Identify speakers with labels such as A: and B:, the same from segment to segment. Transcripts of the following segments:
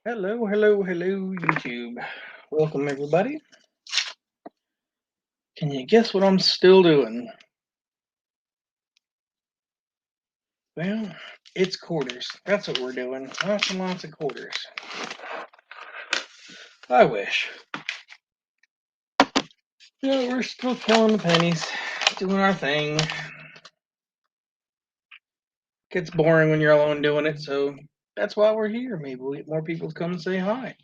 A: Hello, hello, hello, YouTube. Welcome, everybody. Can you guess what I'm still doing? Well, it's quarters. That's what we're doing. Lots and lots of quarters. I wish. Yeah, we're still killing the pennies, doing our thing. Gets boring when you're alone doing it, so that's why we're here. Maybe we'll get more people to come and say hi.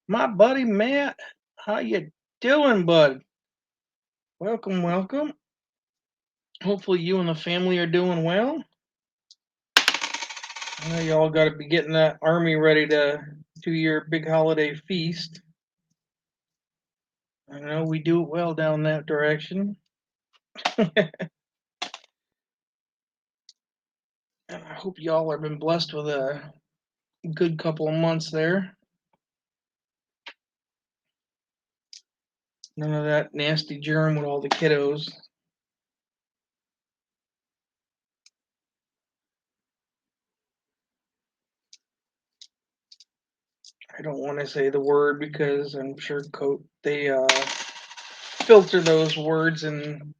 A: My buddy Matt, how you doing, bud? Welcome, welcome. Hopefully you and the family are doing well. I know y'all got to be getting that army ready to do your big holiday feast. I know we do it well down that direction. And I hope y'all have been blessed with a good couple of months there. None of that nasty germ with all the kiddos. I don't want to say the word because I'm sure they filter those words in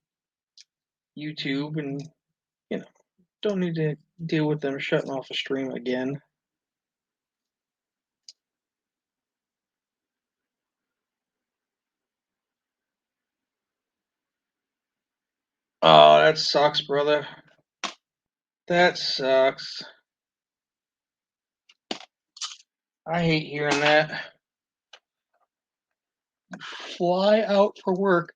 A: YouTube, and you know, don't need to deal with them shutting off a stream again. Oh, that sucks, brother. That sucks. I hate hearing that. Fly out for work.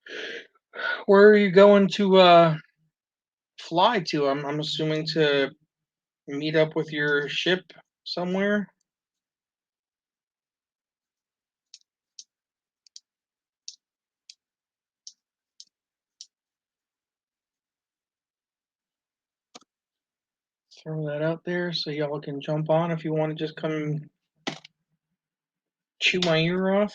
A: Where are you going to fly to? I'm assuming to meet up with your ship somewhere. Throw that out there so y'all can jump on if you want to just come chew my ear off.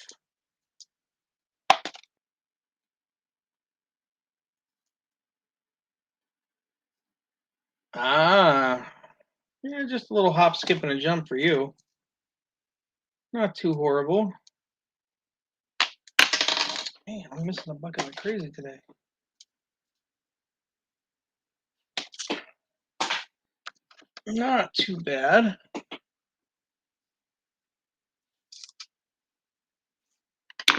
A: Ah, yeah, just a little hop, skip, and a jump for you. Not too horrible. Man, I'm missing a bucket like crazy today. Not too bad.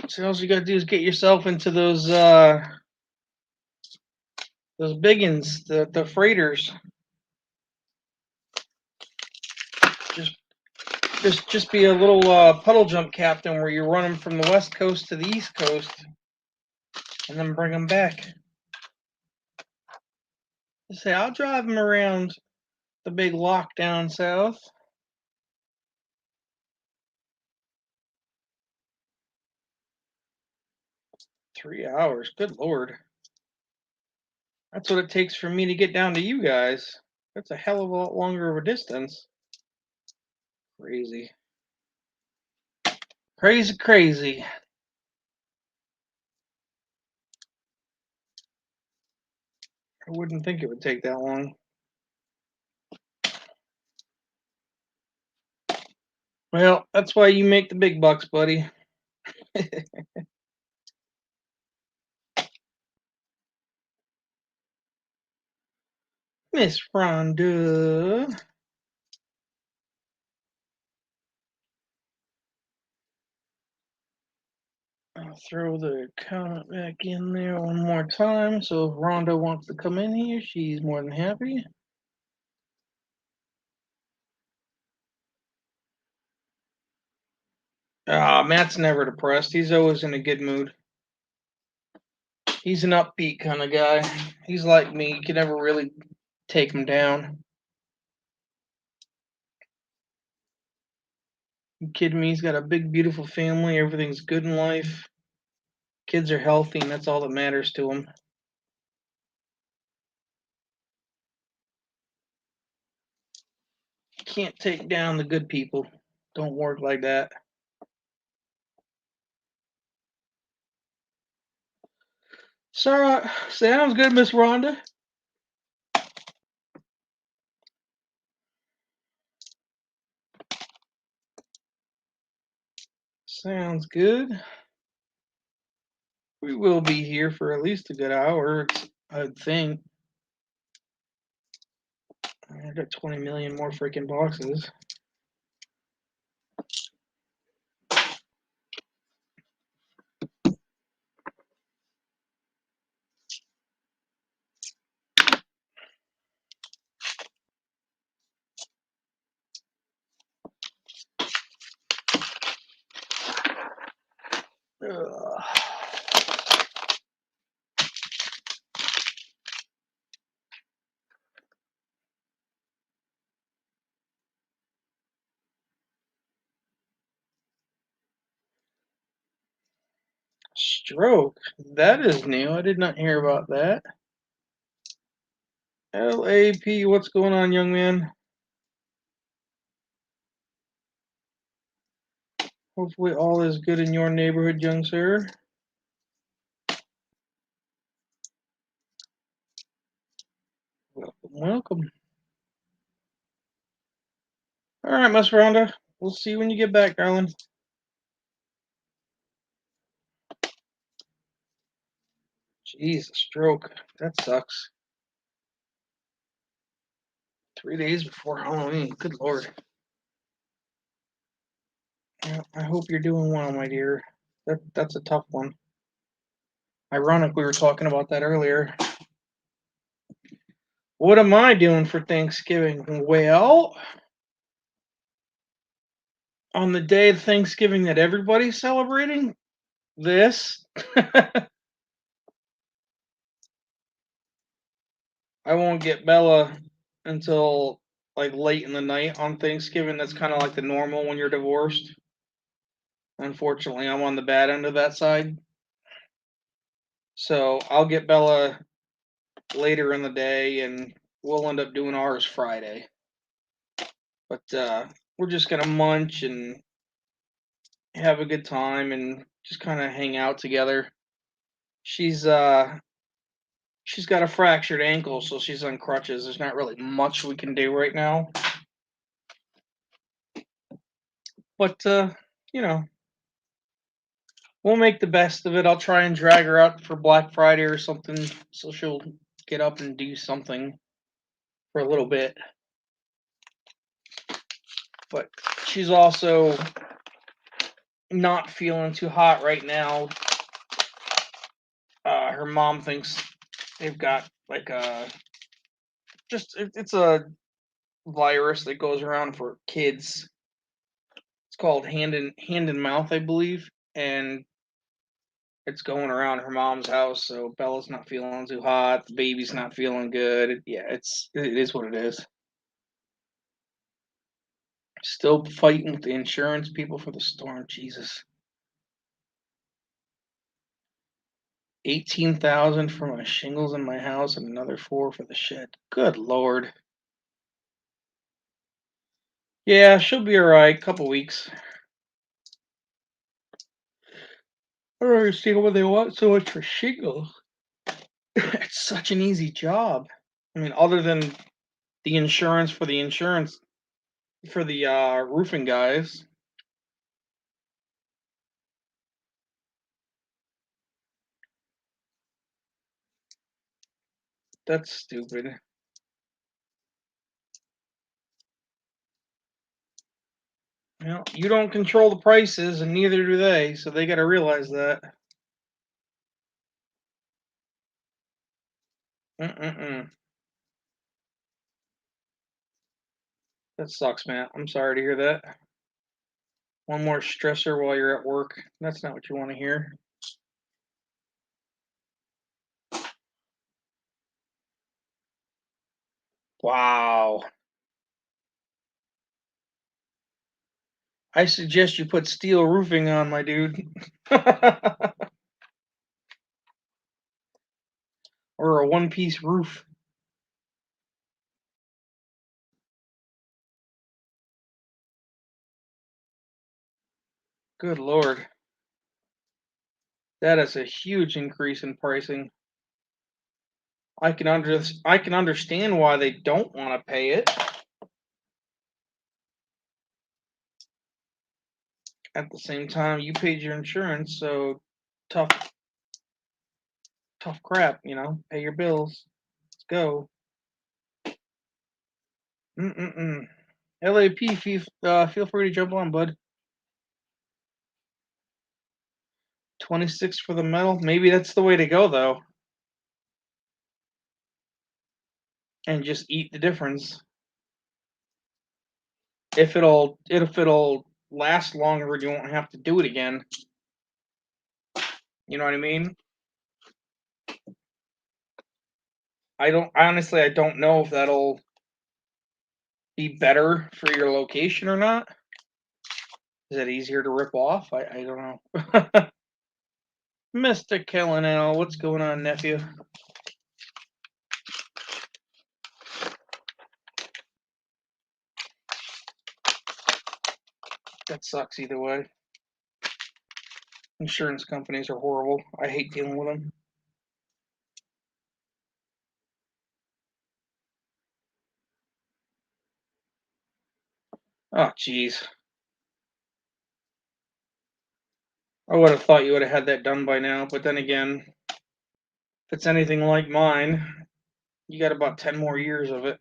A: So all you gotta do is get yourself into those biggins, the freighters. Just be a little puddle jump captain where you run them from the west coast to the east coast, and then bring them back. Just say I'll drive them around the big lock down south. 3 hours, good lord. That's what it takes for me to get down to you guys. That's a hell of a lot longer of a distance. Crazy. Crazy, crazy. I wouldn't think it would take that long. Well, that's why you make the big bucks, buddy. Miss Rhonda. I'll throw the comment back in there one more time. So if Rhonda wants to come in here, she's more than happy. Matt's never depressed. He's always in a good mood. He's an upbeat kind of guy. He's like me. You can never really take him down. You kidding me? He's got a big, beautiful family. Everything's good in life. Kids are healthy, and that's all that matters to him. Can't take down the good people. Don't work like that. Sarah, sounds good, Miss Rhonda. Sounds good. We will be here for at least a good hour, I'd think. I got 20 million more freaking boxes. Ugh. Stroke. That is new. I did not hear about that. LAP, what's going on, young man? Hopefully all is good in your neighborhood, young sir. Welcome, welcome. All right, Miss Rhonda. We'll see you when you get back, darling. Jeez, a stroke. That sucks. 3 days before Halloween. Good Lord. Yeah, I hope you're doing well, my dear. That's a tough one. Ironic we were talking about that earlier. What am I doing for Thanksgiving? Well, on the day of Thanksgiving that everybody's celebrating, this. I won't get Bella until like late in the night on Thanksgiving. That's kind of like the normal when you're divorced. Unfortunately, I'm on the bad end of that side. So I'll get Bella later in the day and we'll end up doing ours Friday. But we're just gonna munch and have a good time and just kind of hang out together. She's she's got a fractured ankle, so she's on crutches. There's not really much we can do right now. But you know, we'll make the best of it. I'll try and drag her out for Black Friday or something so she'll get up and do something for a little bit. But she's also not feeling too hot right now. Her mom thinks they've got like a it's a virus that goes around for kids. It's called hand and mouth, I believe, and it's going around her mom's house. So Bella's not feeling too hot. The baby's not feeling good. Yeah, it is what it is. Still fighting with the insurance people for the storm. Jesus. 18,000 for my shingles in my house and another 4 for the shed. Good Lord. Yeah, she'll be alright. Couple weeks. I don't understand why they want so much for shingles. It's such an easy job. I mean, other than the insurance for the roofing guys. That's stupid. You know, you don't control the prices, and neither do they, so they got to realize that. Mm-mm-mm. That sucks, man. I'm sorry to hear that. One more stressor while you're at work. That's not what you want to hear. Wow. I suggest you put steel roofing on, my dude. Or a one-piece roof. Good Lord. That is a huge increase in pricing. I can understand why they don't want to pay it. At the same time, you paid your insurance, so tough, tough crap, Pay your bills. Let's go. Mm-mm-mm. LAP, feel free to jump on, bud. 26 for the medal. Maybe that's the way to go, though. And just eat the difference. If it'll last longer, you won't have to do it again. You know what I mean? I don't know if that'll be better for your location or not. Is it easier to rip off? I don't know. Mr. Kellenel, what's going on, nephew? That sucks either way. Insurance companies are horrible. I hate dealing with them. Oh, jeez. I would have thought you would have had that done by now, but then again, if it's anything like mine, you got about 10 more years of it.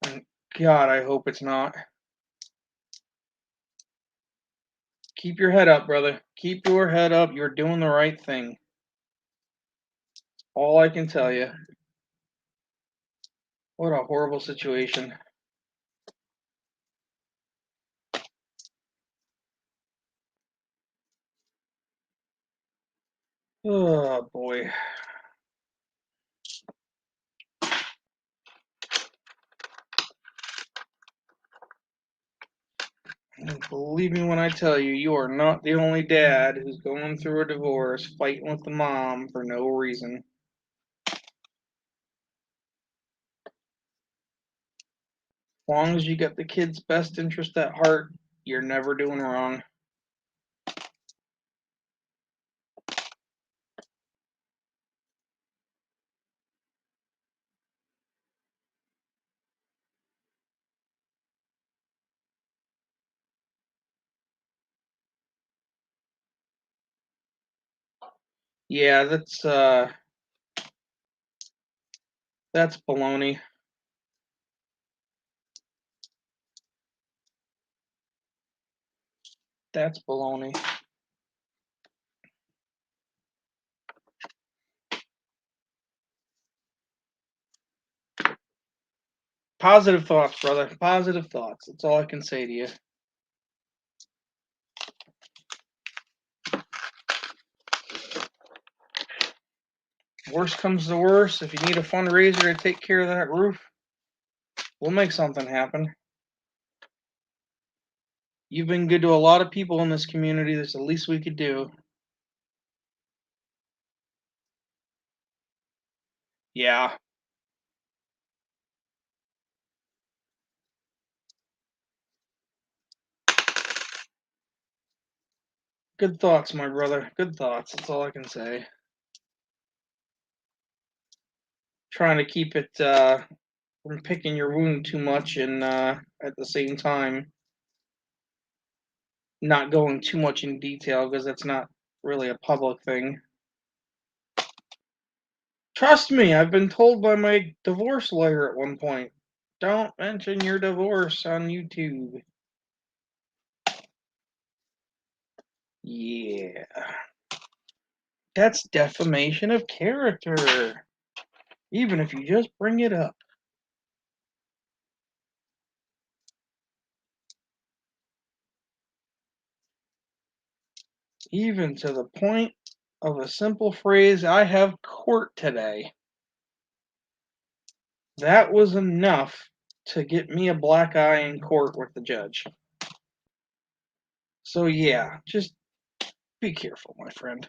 A: And God, I hope it's not. Keep your head up, brother. Keep your head up. You're doing the right thing. All I can tell you. What a horrible situation. Oh, boy. And believe me when I tell you, you are not the only dad who's going through a divorce, fighting with the mom for no reason. As long as you got the kid's best interest at heart, you're never doing wrong. Yeah, that's baloney. That's baloney. Positive thoughts, brother. Positive thoughts. That's all I can say to you. Worst comes to worst, if you need a fundraiser to take care of that roof, we'll make something happen. You've been good to a lot of people in this community. That's the least we could do. Yeah. Good thoughts, my brother. Good thoughts. That's all I can say. Trying to keep it from picking your wound too much and at the same time not going too much in detail because that's not really a public thing. Trust me, I've been told by my divorce lawyer at one point, don't mention your divorce on YouTube. Yeah. That's defamation of character. Even if you just bring it up. Even to the point of a simple phrase, I have court today. That was enough to get me a black eye in court with the judge. So yeah, just be careful, my friend.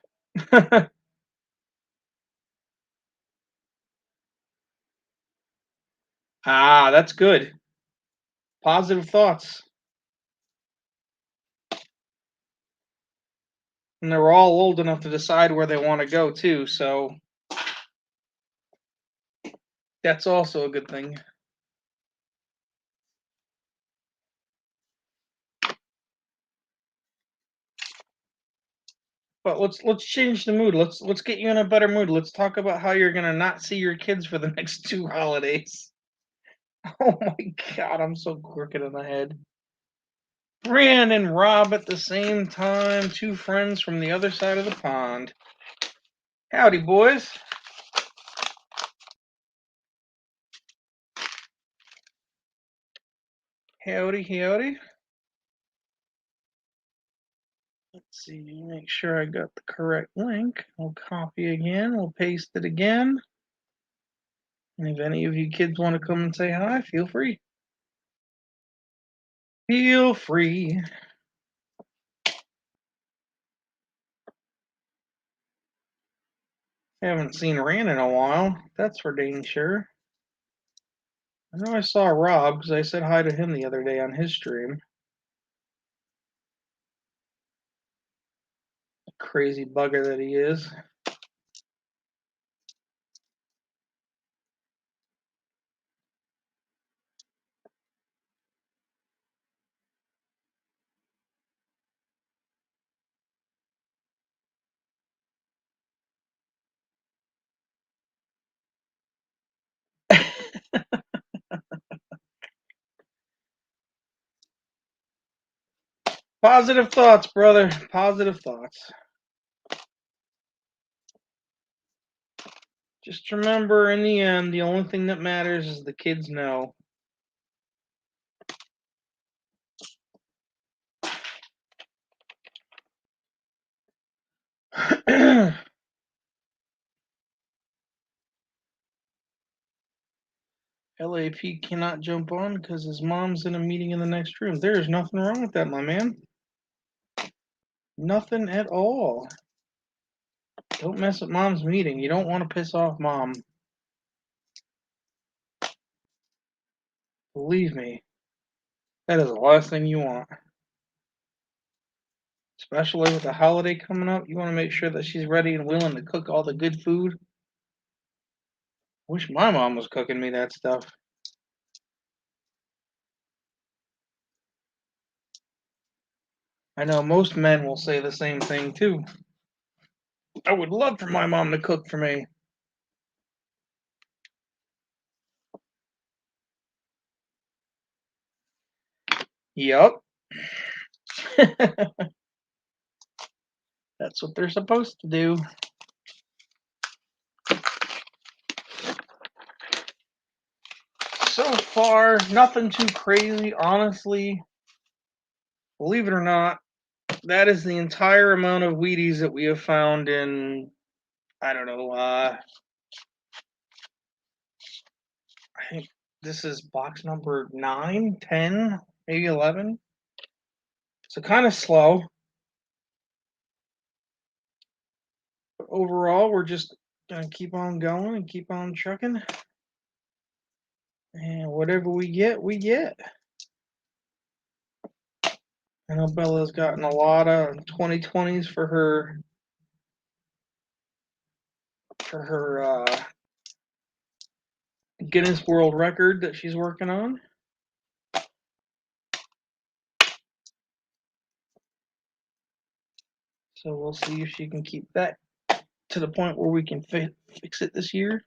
A: Ah, that's good. Positive thoughts. And they're all old enough to decide where they want to go too, so that's also a good thing. But let's change the mood. Let's get you in a better mood. Let's talk about how you're gonna not see your kids for the next 2 holidays. Oh my god, I'm so crooked in the head. Brian and Rob at the same time, two friends from the other side of the pond. Howdy, boys. Howdy, howdy. Let's see, make sure I got the correct link. We'll copy again, we'll paste it again. And if any of you kids want to come and say hi, feel free. Feel free. Haven't seen Rand in a while, that's for dang sure. I know I saw Rob because I said hi to him the other day on his stream. Crazy bugger that he is. Positive thoughts, brother. Positive thoughts. Just remember, in the end, the only thing that matters is the kids know. LAP cannot jump on because his mom's in a meeting in the next room. There's nothing wrong with that, my man. Nothing at all. Don't mess with mom's meeting. You don't want to piss off mom. Believe me, that is the last thing you want. Especially with the holiday coming up, you want to make sure that she's ready and willing to cook all the good food. Wish my mom was cooking me that stuff. I know most men will say the same thing too. I would love for my mom to cook for me. Yup. That's what they're supposed to do. So far, nothing too crazy, honestly. Believe it or not, that is the entire amount of Wheaties that we have found in, I don't know, I think this is box number 9, 10, maybe 11. So kind of slow. But overall, we're just going to keep on going and keep on trucking. And whatever we get, we get. I know Bella's gotten a lot of 2020s for her Guinness World Record that she's working on. So we'll see if she can keep that to the point where we can fix it this year.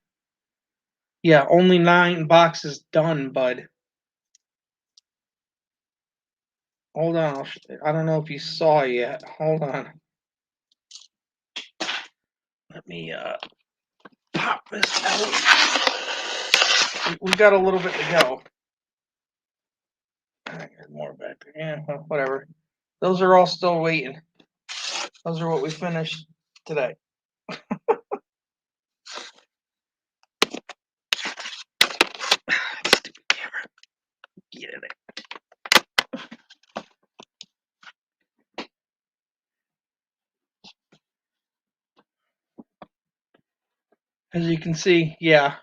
A: Yeah, only 9 boxes done, bud. Hold on. I don't know if you saw yet. Hold on. Let me pop this out. We got a little bit to go. There's more back there. Yeah, well, whatever. Those are all still waiting. Those are what we finished today. Stupid camera. Get in it. As you can see, yeah,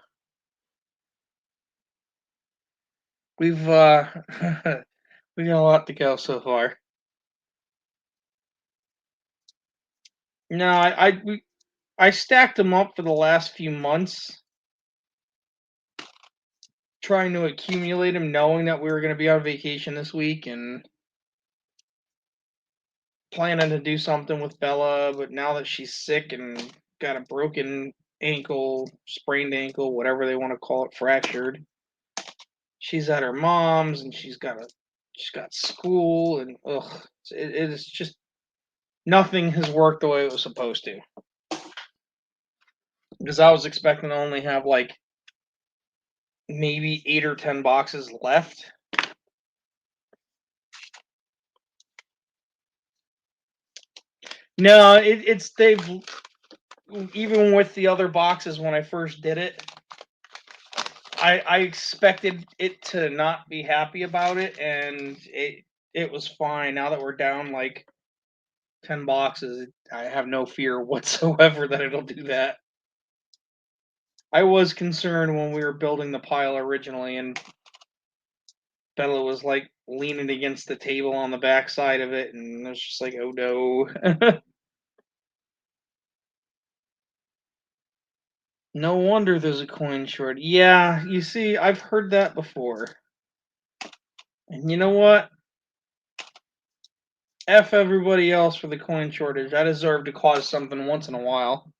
A: we've we got a lot to go so far. No, I stacked them up for the last few months, trying to accumulate them, knowing that we were going to be on vacation this week, and planning to do something with Bella, but now that she's sick and got a broken ankle, sprained ankle, whatever they want to call it, fractured, she's at her mom's and she's got school and ugh, it is just nothing has worked the way it was supposed to. Because I was expecting to only have like maybe 8 or 10 boxes left. No, it's they've even with the other boxes when I first did it, I expected it to not be happy about it, and it was fine. Now that we're down like 10 boxes, I have no fear whatsoever that it'll do that. I was concerned when we were building the pile originally, and Bella was like leaning against the table on the back side of it, and I was just like, oh no. No wonder there's a coin short. Yeah, you see, I've heard that before. And you know what? F everybody else for the coin shortage. I deserve to cause something once in a while.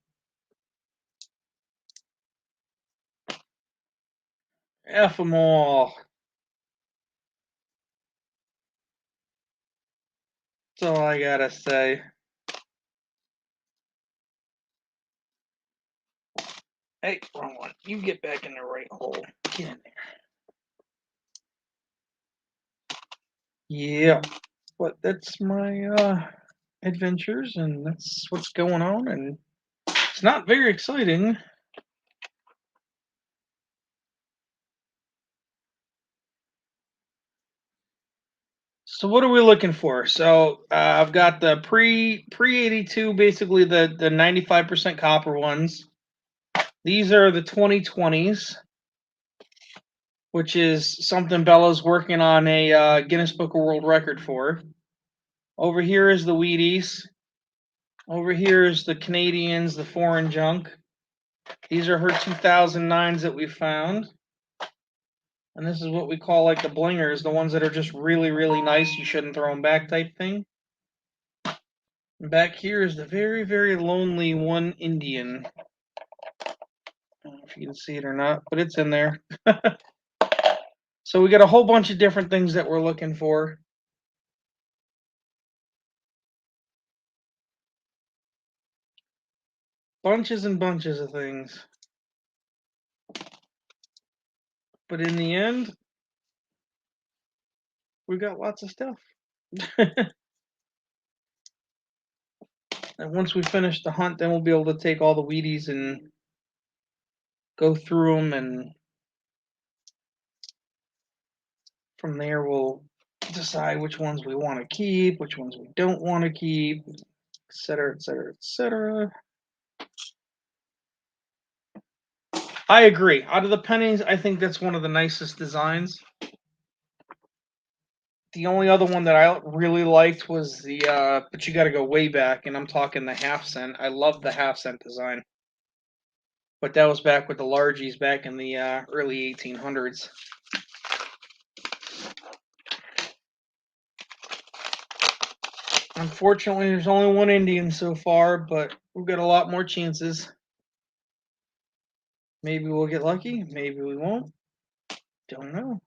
A: F them all. That's all I gotta say. Hey, wrong one. You get back in the right hole. Get in there. Yeah. But that's my adventures, and that's what's going on, and it's not very exciting. So what are we looking for? So I've got the pre 82, basically the 95% copper ones. These are the 2020s, which is something Bella's working on a Guinness Book of World Record for. Over here is the Wheaties. Over here is the Canadians, the foreign junk. These are her 2009s that we found. And this is what we call like the blingers, the ones that are just really, really nice. You shouldn't throw them back type thing. And back here is the very, very lonely one Indian. I don't know if you can see it or not, but it's in there. So we got a whole bunch of different things that we're looking for. Bunches and bunches of things. But in the end, we got lots of stuff. And once we finish the hunt, then we'll be able to take all the Wheaties and go through them, and from there we'll decide which ones we want to keep, which ones we don't want to keep, etc., etc., etc. I agree. Out of the pennies, I think that's one of the nicest designs. The only other one that I really liked was the, but you got to go way back, and I'm talking the half cent. I love the half cent design. But that was back with the largies back in the early 1800s. Unfortunately, there's only one Indian so far, but we've got a lot more chances. Maybe we'll get lucky, maybe we won't. Don't know.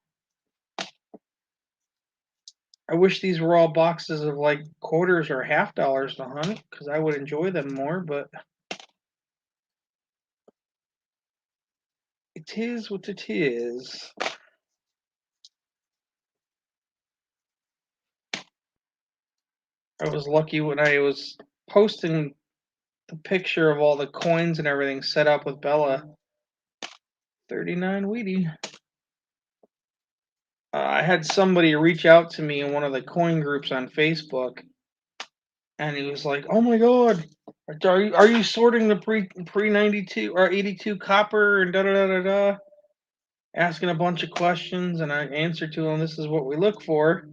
A: I wish these were all boxes of like quarters or half dollars to hunt, because I would enjoy them more, but it is what it is. I was lucky when I was posting the picture of all the coins and everything set up with Bella. 39 Wheatie. I had somebody reach out to me in one of the coin groups on Facebook, and he was like, "Oh my God, are you sorting the pre 92 or 82 copper and da da da da da?" Asking a bunch of questions, and I answered to him, "This is what we look for."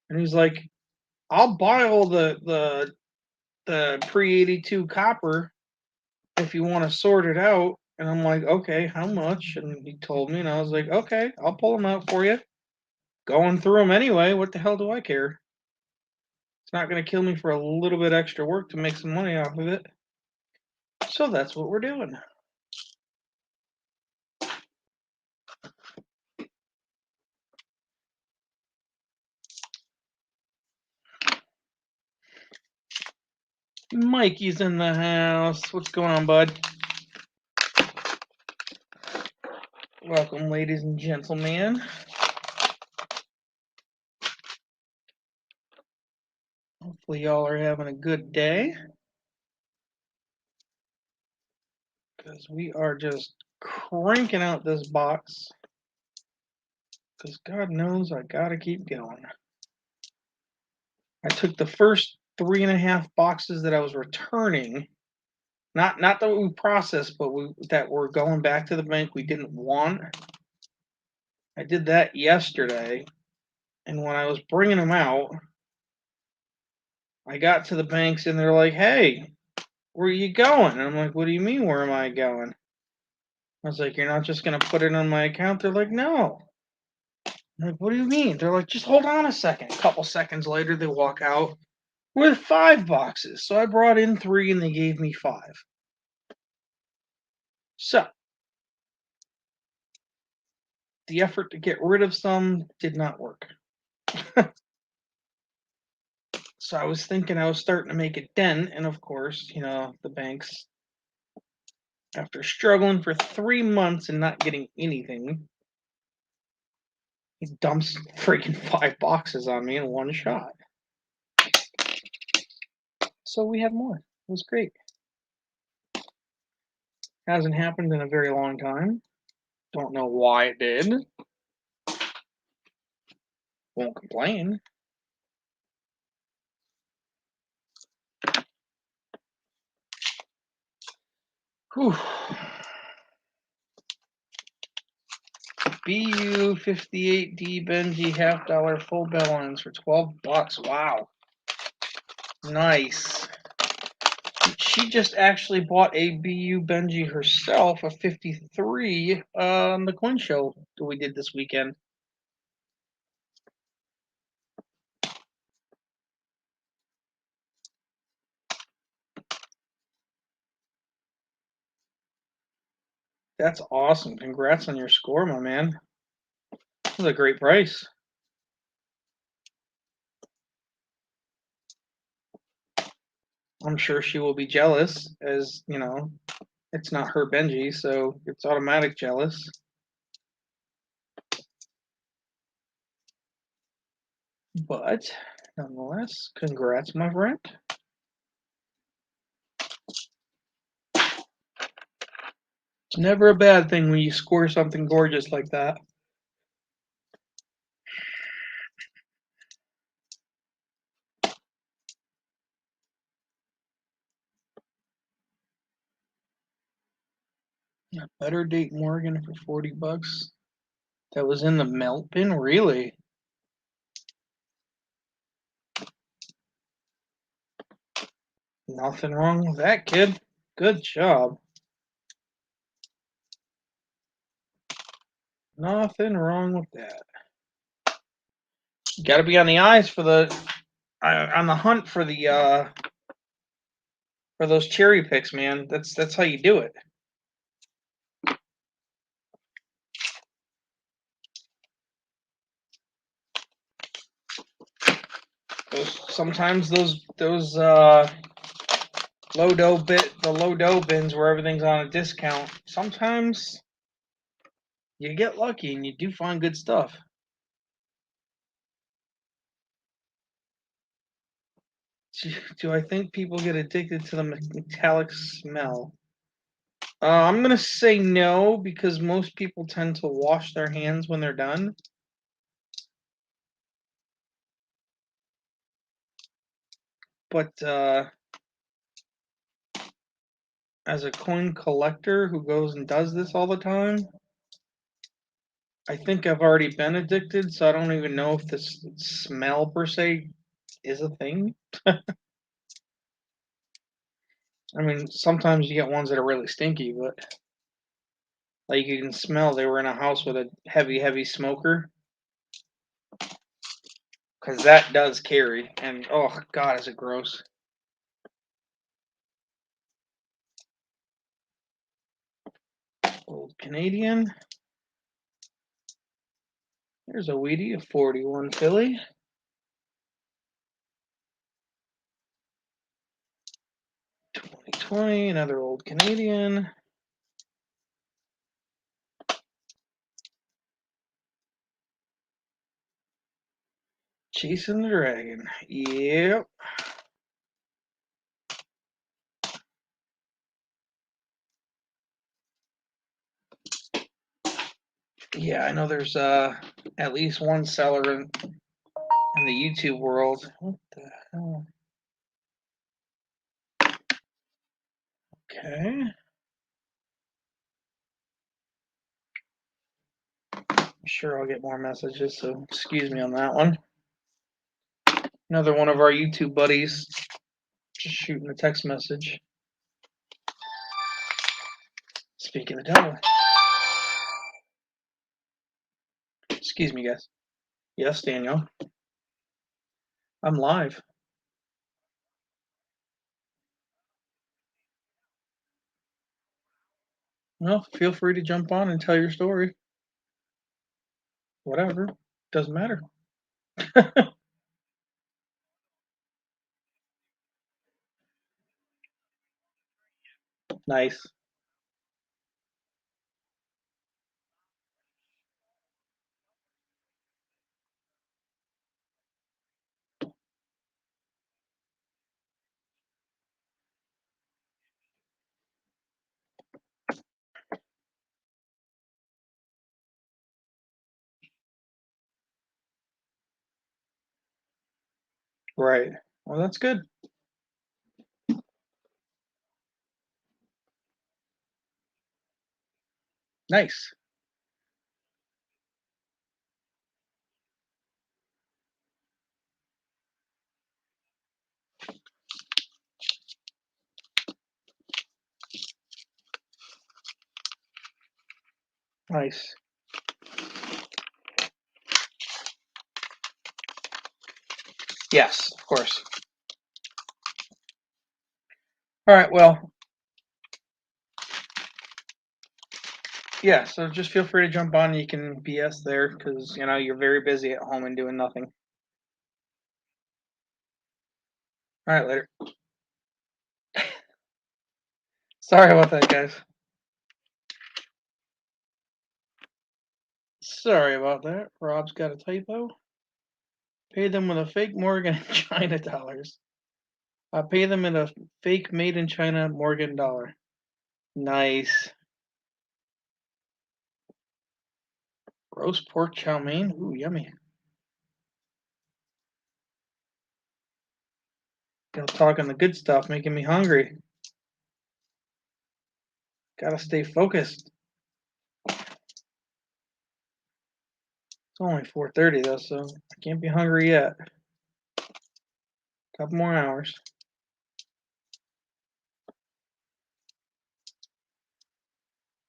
A: And he's like, "I'll buy all the pre 82 copper if you want to sort it out." And I'm like, "Okay, how much?" And he told me, and I was like, "Okay, I'll pull them out for you." Going through them anyway. What the hell do I care? It's not going to kill me for a little bit extra work to make some money off of it. So that's what we're doing. Mikey's in the house. What's going on, bud? Welcome, ladies and gentlemen. Hopefully y'all are having a good day. Because we are just cranking out this box. Because God knows I gotta keep going. I took the first 3.5 boxes that I was returning. Not that we processed, but that were going back to the bank we didn't want. I did that yesterday. And when I was bringing them out, I got to the banks and they're like, hey, where are you going? And I'm like, what do you mean, where am I going? I was like, you're not just going to put it on my account? They're like, no. I'm like, what do you mean? They're like, just hold on a second. A couple seconds later, they walk out with 5 boxes. So I brought in 3 and they gave me 5. So the effort to get rid of some did not work. So I was thinking I was starting to make a dent. And of course, the banks, after struggling for 3 months and not getting anything, he dumps freaking 5 boxes on me in one shot. So we have more. It was great. Hasn't happened in a very long time. Don't know why it did. Won't complain. Whew. BU58D Benji $50 full balance for $12. Wow. Nice. She just actually bought a BU Benji herself, a 53, on the coin show that we did this weekend. That's awesome. Congrats on your score, my man. That was a great price. I'm sure she will be jealous, as, it's not her Benji, so it's automatic jealous. But, nonetheless, congrats, my friend. It's never a bad thing when you score something gorgeous like that. Yeah, better date Morgan for $40. That was in the melt bin, really? Nothing wrong with that, kid. Good job. Nothing wrong with that. You got to be on the eyes for on the hunt for for those cherry picks, man. That's how you do it. Sometimes those low dough bins where everything's on a discount. Sometimes you get lucky and you do find good stuff. Do I think people get addicted to the metallic smell? I'm going to say no, because most people tend to wash their hands when they're done. But as a coin collector who goes and does this all the time, I think I've already been addicted, so I don't even know if this smell per se is a thing. I mean, sometimes you get ones that are really stinky, but like you can smell they were in a house with a heavy smoker. because that does carry. And oh God, is it gross? Old Canadian. There's a Weedy, a 41 Philly. 2020, another Old Canadian. Chasing the Dragon. Yep. Yeah, I know there's at least one seller in the YouTube world. What the hell? Okay. I'm sure I'll get more messages, so excuse me on that one. Another one of our YouTube buddies just shooting a text message. Speaking of devil. Excuse me, guys. Yes, Daniel. I'm live. Well, feel free to jump on and tell your story. Whatever. Doesn't matter. Nice. Right. Well, that's good. Nice. Nice. Yes, of course. All right. Well, yeah. So just feel free to jump on. You can BS there because you're very busy at home and doing nothing. All right. Later. Sorry about that, guys. Sorry about that. Rob's got a typo. Pay them with a fake Morgan in China dollars. I pay them in a fake made in China Morgan dollar. Nice. Roast pork chow mein. Ooh, yummy. Talking the good stuff, making me hungry. Gotta stay focused. It's only 4:30 though, so I can't be hungry yet. Couple more hours.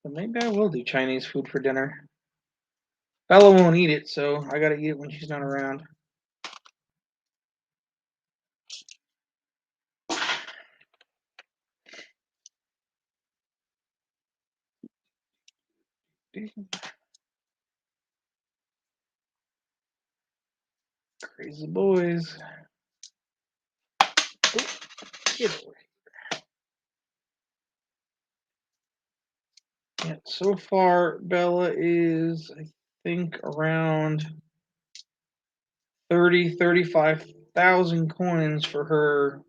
A: But maybe I will do Chinese food for dinner. Bella won't eat it, so I gotta eat it when she's not around. Crazy boys. Oh, get over here. Yeah, so far Bella is, I think, around 35,000 coins for her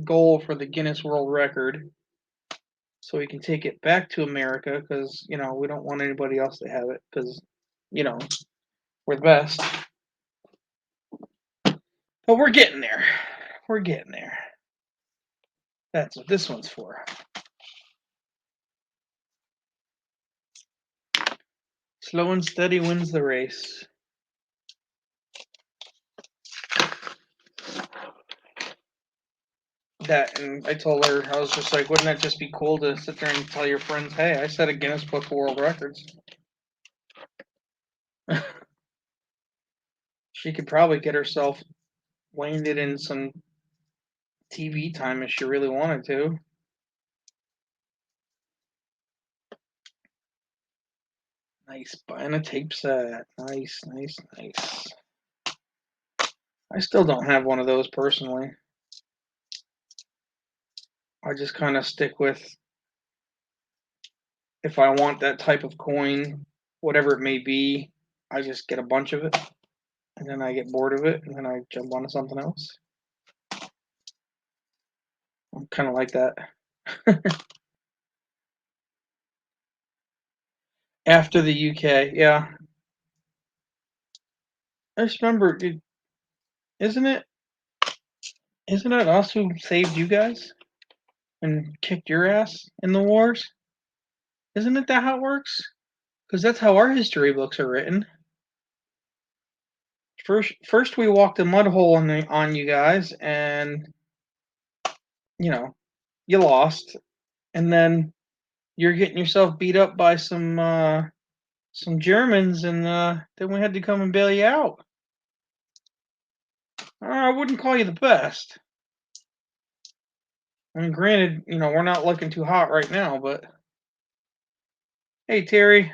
A: goal for the Guinness World Record. So we can take it back to America because, we don't want anybody else to have it because, we're the best. But we're getting there. We're getting there. That's what this one's for. Slow and steady wins the race. That, and I told her, I was just like, wouldn't that just be cool to sit there and tell your friends, hey, I set a Guinness Book of World Records? She could probably get herself landed in some TV time if she really wanted to. Nice, buying a tape set. Nice, nice, nice. I still don't have one of those personally. I just kind of stick with if I want that type of coin, whatever it may be, I just get a bunch of it and then I get bored of it and then I jump onto something else. I'm kind of like that. After the UK, yeah. I just remember, isn't it? Isn't it us who saved you guys and kicked your ass in the wars? Isn't it that how it works? Because that's how our history books are written. First we walked a mud hole on you guys, and you know you lost, and then you're getting yourself beat up by some Germans, and then we had to come and bail you out. I wouldn't call you the best. I mean, granted, we're not looking too hot right now, but hey, Terry,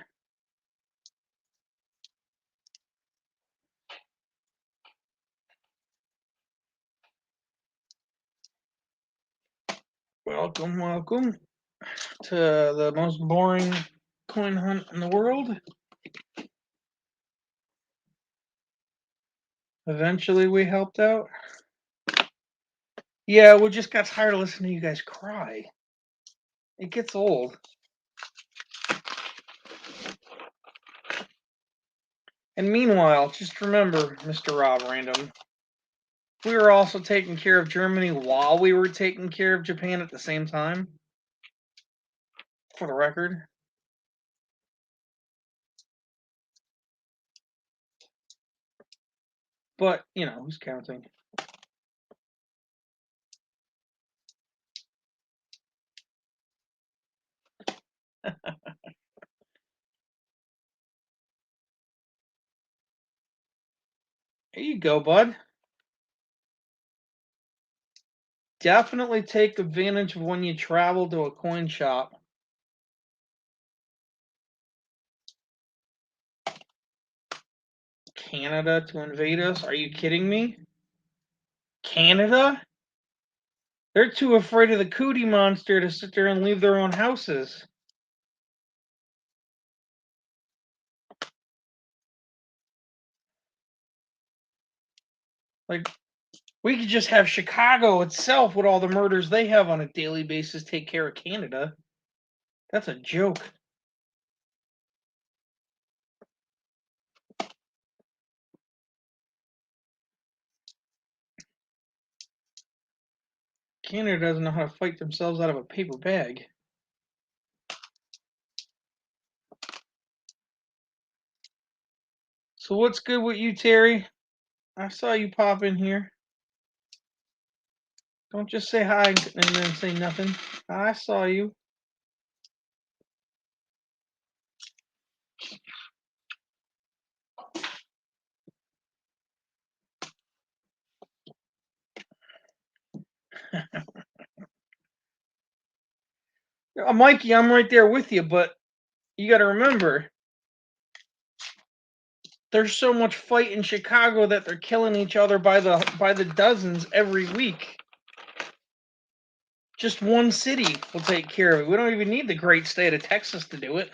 A: welcome, welcome to the most boring coin hunt in the world. Eventually, we helped out. Yeah, we just got tired of listening to you guys cry. It gets old. And meanwhile, just remember, Mr. Rob Random, we were also taking care of Germany while we were taking care of Japan at the same time. For the record. But, who's counting? Here you go, bud. Definitely take advantage of when you travel to a coin shop. Canada to invade us? Are you kidding me? Canada? They're too afraid of the cootie monster to sit there and leave their own houses. Like, we could just have Chicago itself with all the murders they have on a daily basis take care of Canada. That's a joke. Canada doesn't know how to fight themselves out of a paper bag. So what's good with you, Terry? I saw you pop in here. Don't just say hi and then say nothing. I saw you. Mikey, I'm right there with you, but you got to remember, there's so much fight in Chicago that they're killing each other by the dozens every week. Just one city will take care of it. We don't even need the great state of Texas to do it.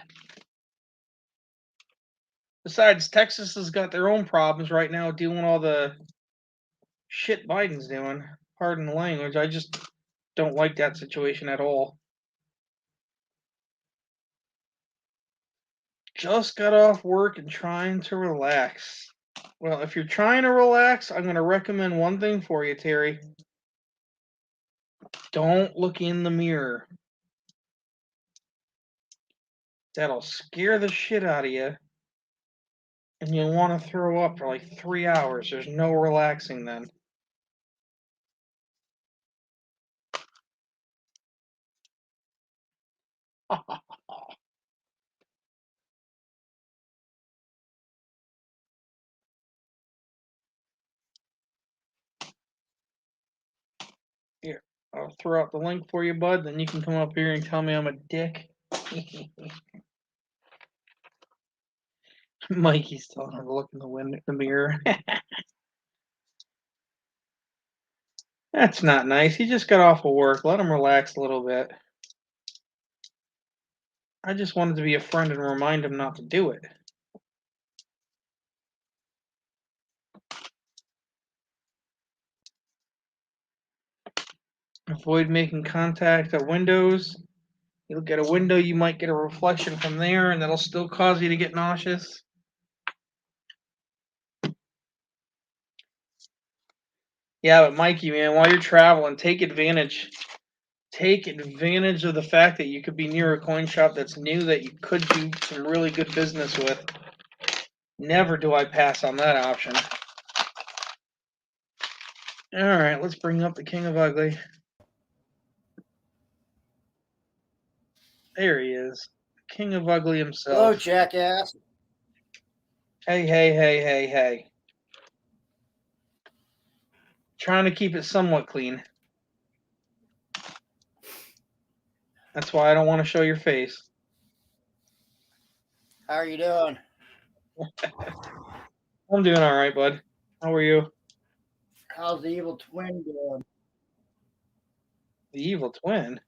A: Besides, Texas has got their own problems right now doing all the shit Biden's doing. Pardon the language. I just don't like that situation at all. Just got off work and trying to relax. Well, if you're trying to relax, I'm going to recommend one thing for you, Terry. Don't look in the mirror. That'll scare the shit out of you. And you'll want to throw up for like 3 hours. There's no relaxing then. I'll throw out the link for you, bud. Then you can come up here and tell me I'm a dick. Mikey's telling her to look in the mirror. That's not nice. He just got off of work. Let him relax a little bit. I just wanted to be a friend and remind him not to do it. Avoid making contact at windows. You look at a window, you might get a reflection from there, and that'll still cause you to get nauseous. Yeah, but Mikey, man, while you're traveling, take advantage. Take advantage of the fact that you could be near a coin shop that's new that you could do some really good business with. Never do I pass on that option. All right, let's bring up the King of Ugly. There he is. King of Ugly himself.
B: Hello, jackass.
A: Hey. Trying to keep it somewhat clean. That's why I don't want to show your face.
B: How are you doing?
A: I'm doing all right, bud. How are you?
B: How's the evil twin doing?
A: The evil twin?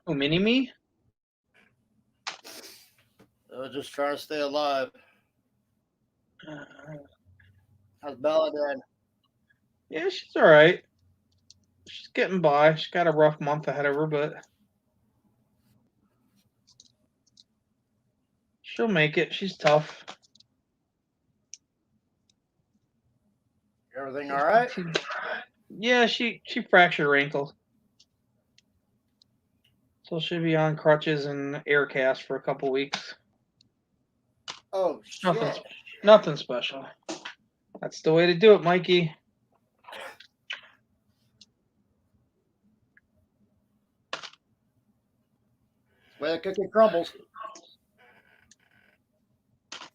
A: Oh, Mini-Me?
B: I was just trying to stay alive. How's Bella doing?
A: Yeah, she's all right. She's getting by. She's got a rough month ahead of her, but she'll make it. She's tough.
B: Everything all right?
A: Yeah, she fractured her ankle. So she'll be on crutches and air cast for a couple weeks.
B: Oh, shit.
A: Nothing special. That's the way to do it, Mikey.
B: Well, the cookie crumbles.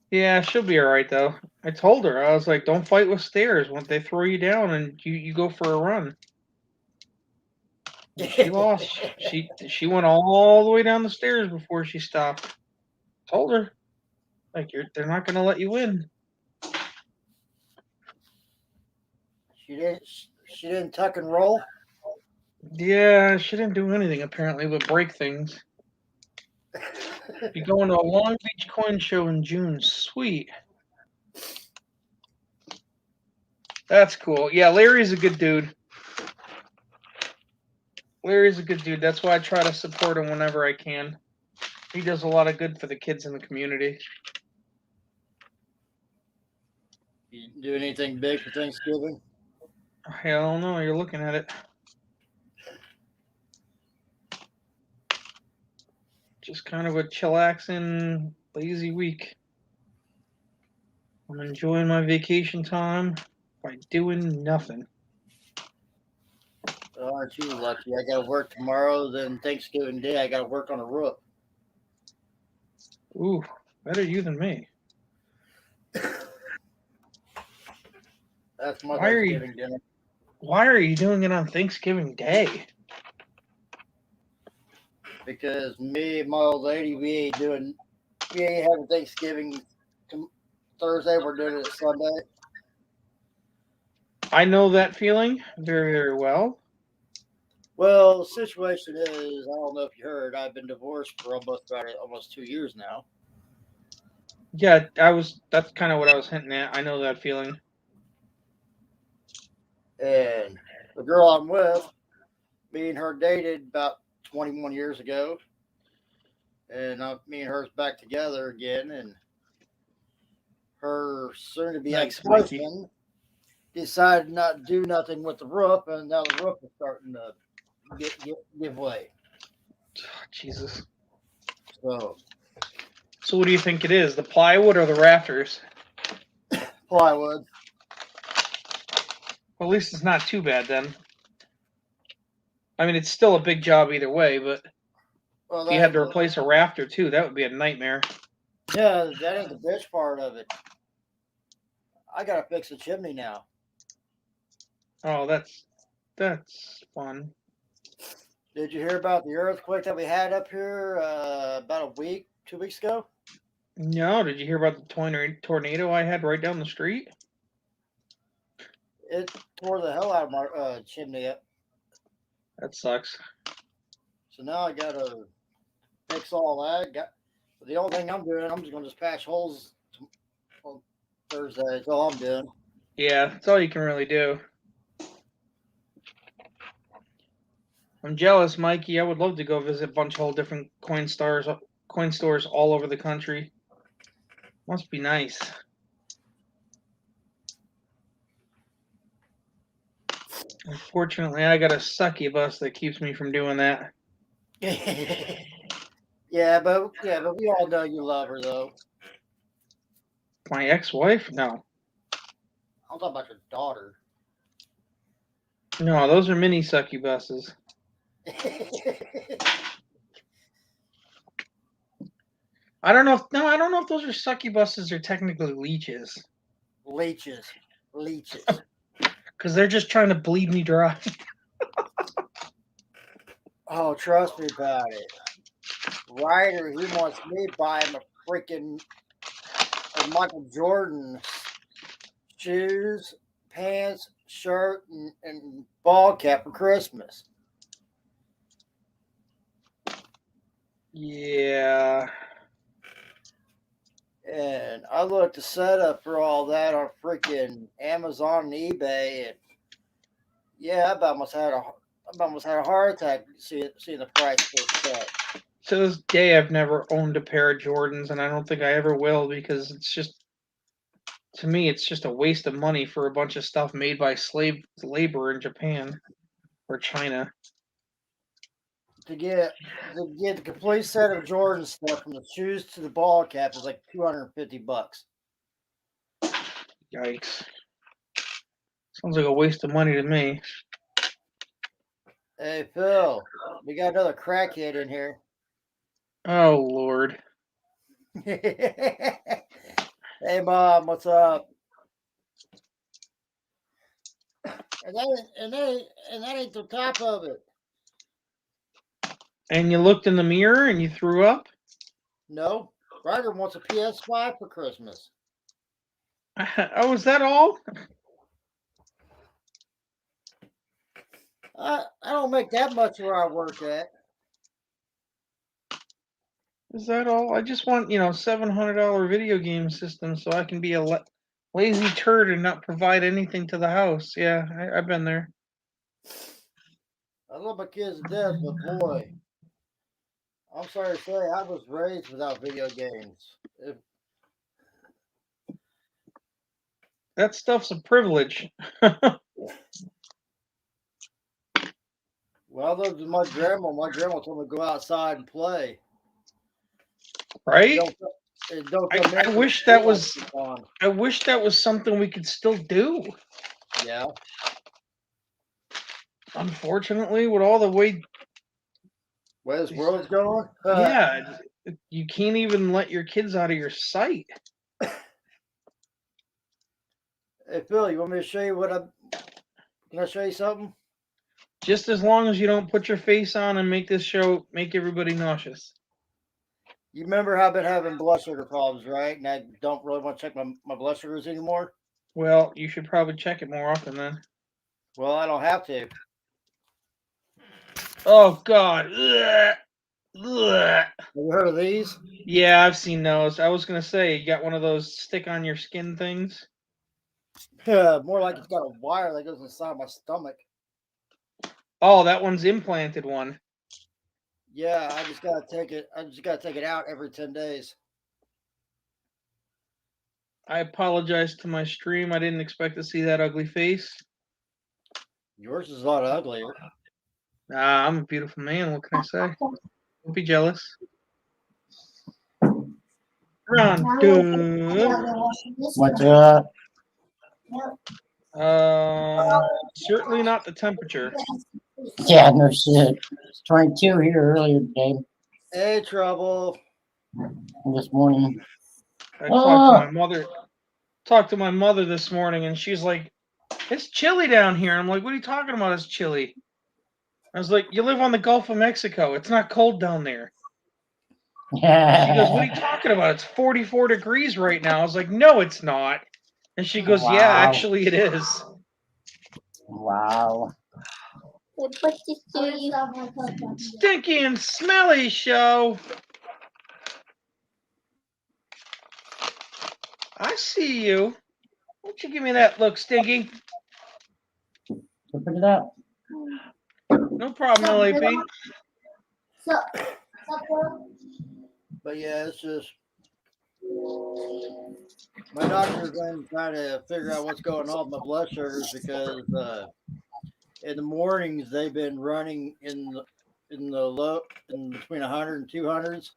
A: Yeah, she'll be all right though. I told her, I was like, don't fight with stairs when they throw you down and you go for a run. And she lost. She went all the way down the stairs before she stopped. Told her, like, they're not gonna let you win.
B: She didn't tuck and roll.
A: Yeah, she didn't do anything apparently but break things. Be going to a Long Beach coin show in June. Sweet. That's cool. Yeah, Larry's a good dude. Larry's a good dude. That's why I try to support him whenever I can. He does a lot of good for the kids in the community.
B: You do anything big for Thanksgiving?
A: I don't know. You're looking at it. Just kind of a chillaxing, lazy week. I'm enjoying my vacation time by doing nothing.
B: Aren't you lucky? I got to work tomorrow. Then Thanksgiving Day, I got to work on a roof.
A: Ooh, better you than me.
B: That's my Thanksgiving dinner.
A: Why are you doing it on Thanksgiving Day?
B: Because me and my old lady, we ain't having Thanksgiving Thursday. We're doing it Sunday.
A: I know that feeling very, very well.
B: Well, the situation is, I don't know if you heard, I've been divorced for almost 2 years now.
A: Yeah, that's kind of what I was hinting at. I know that feeling.
B: And the girl I'm with, me and her dated about 21 years ago. And me and her's back together again. And her soon-to-be ex-husband decided not to do nothing with the roof. And now the roof is starting to give way.
A: Oh, Jesus.
B: So
A: what do you think it is? The plywood or the rafters?
B: Plywood.
A: Well, at least it's not too bad then. I mean, it's still a big job either way, but if you had to replace a rafter too, that would be a nightmare.
B: Yeah, that ain't the bitch part of it. I gotta fix the chimney now.
A: Oh, that's That's fun.
B: Did you hear about the earthquake that we had up here about 2 weeks ago?
A: No, did you hear about the tornado I had right down the street?
B: It tore the hell out of my chimney up.
A: That sucks.
B: So now I gotta fix all that. The only thing I'm doing, I'm just gonna patch holes on Thursday. That's all I'm doing.
A: Yeah, that's all you can really do. I'm jealous, Mikey. I would love to go visit a bunch of whole different coin stores all over the country. Must be nice. Unfortunately, I got a succubus that keeps me from doing that.
B: yeah, but we all know you love her though.
A: My ex-wife? No.
B: I'm talking about your daughter.
A: No, those are mini succubuses. I don't know if those are succubuses or technically leeches.
B: Leeches.
A: Because they're just trying to bleed me dry.
B: Oh, trust me about it. Ryder, he wants me to buy him a freaking Michael Jordan shoes, pants, shirt, and ball cap for Christmas.
A: Yeah.
B: And I looked the setup for all that on freaking Amazon and eBay, and yeah, I about almost had a heart attack seeing the price for stuff.
A: To this day, I've never owned a pair of Jordans, and I don't think I ever will because to me, it's just a waste of money for a bunch of stuff made by slave labor in Japan or China.
B: To get the complete set of Jordan stuff from the shoes to the ball cap is like $250.
A: Yikes. Sounds like a waste of money to me.
B: Hey Phil, we got another crackhead in here.
A: Oh, Lord.
B: Hey Mom, what's up? And that ain't the top of it.
A: And you looked in the mirror and you threw up?
B: No, Ryder wants a PS5 for Christmas.
A: Oh, is that all?
B: I don't make that much where I work at.
A: Is that all? I just want, $700 video game system so I can be a lazy turd and not provide anything to the house. Yeah, I've been there.
B: I love my kids to death, but boy, I'm sorry to say I was raised without video games.
A: That stuff's a privilege.
B: Well, those was my grandma. My grandma told me to go outside and play.
A: Right?
B: I
A: I wish that was something we could still do.
B: Yeah.
A: Unfortunately, with all the way
B: where this world's going.
A: Yeah, you can't even let your kids out of your sight.
B: Hey Phil, you want me to show you Can I show you something?
A: Just as long as you don't put your face on and make everybody nauseous.
B: You remember how I've been having blood sugar problems, right? And I don't really want to check my blood sugars anymore.
A: Well, you should probably check it more often then.
B: Well, I don't have to.
A: Oh God. Ugh. Ugh.
B: Have you heard of these?
A: Yeah, I've seen those. I was gonna say, you got one of those stick on your skin things?
B: More like it's got a wire that goes inside my stomach.
A: Oh, that one's implanted one.
B: Yeah, I just gotta take it out every 10 days.
A: I apologize to my stream. I didn't expect to see that ugly face.
B: Yours is a lot uglier.
A: I'm a beautiful man. What can I say? Don't be jealous. Ron,
B: What's up?
A: certainly not the temperature.
C: Yeah, no shit. It's 22 here earlier today,
B: Hey, Trouble.
C: this morning.
A: I talked to my mother this morning, and she's like, It's chilly down here. I'm like, what are you talking about? It's chilly. I was like, you live on the Gulf of Mexico. It's not cold down there. She goes, what are you talking about? It's 44 degrees right now. I was like, no, it's not. And she goes, yeah,
C: Wow.
A: actually it is.
C: Wow.
A: Stinky and smelly show. I see you. Why don't you give me that look, Stinky?
C: Open it up.
A: No problem, LAP.
B: But yeah, it's just my doctor's been trying to figure out what's going on with my blood sugars because in the mornings they've been running in the low in between 100 and 200s.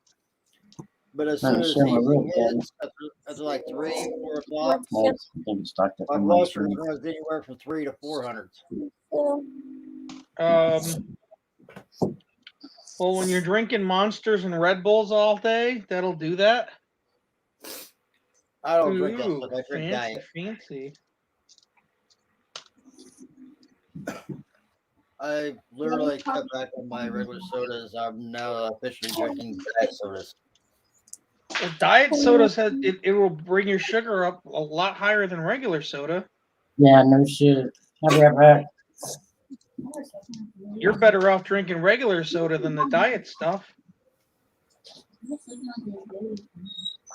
B: But as soon as
C: Sure, my
B: evening
C: real good.
B: hits, after like 3, 4 o'clock,
C: Nice. Maybe start that
B: my
C: from
B: blood
C: my
B: sugar
C: screen.
B: runs anywhere from 3 to 400s.
A: Well, when you're drinking Monsters and Red Bulls all day, that'll do that.
B: I don't drink that
A: Ooh,
B: stuff. I drink diet.
A: fancy.
B: I literally cut back on my regular sodas. I'm now officially drinking diet sodas.
A: Well, diet sodas it will bring your sugar up a lot higher than regular soda.
C: Yeah, no shit. I'll be right back.
A: You're better off drinking regular soda than the diet stuff.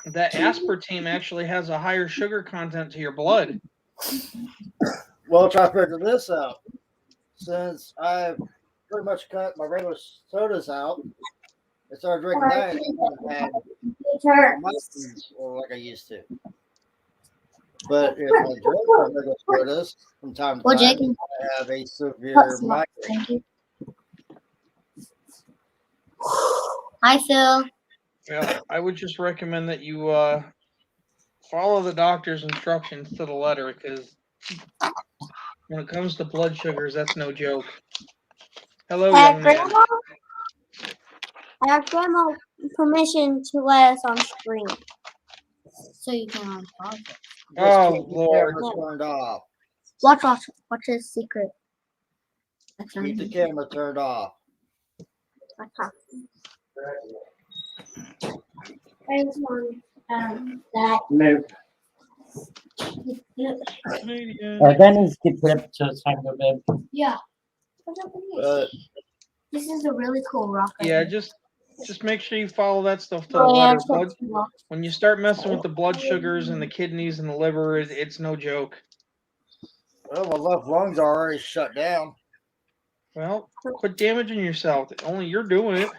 A: That aspartame actually has a higher sugar content to your blood.
B: Well, try to figure this out. Since I've pretty much cut my regular sodas out, I started drinking diet and or like I used to. But if I drink my regular sodas from time to time, I have a severe migraine.
D: Hi, Phil.
A: Yeah, I would just recommend that you follow the doctor's instructions to the letter, because when it comes to blood sugars, that's no joke. Hello, young man.
D: Grandma, I have Grandma permission to let us on screen, so you can unpause it.
A: Oh,
B: Just keep the
A: Lord.
B: camera turned off.
D: Watch his secret.
B: Keep the camera turned off.
D: That.
C: Move.
A: Canadian.
C: That needs to get put up so it's time to go to bed.
D: Yeah.
B: But
D: This is a really cool rock.
A: Yeah, just make sure you follow that stuff to the letter. When you start messing with the blood sugars and the kidneys and the liver, it's no joke.
B: well, my left lungs are already shut down.
A: Well, quit damaging yourself. Only you're doing it.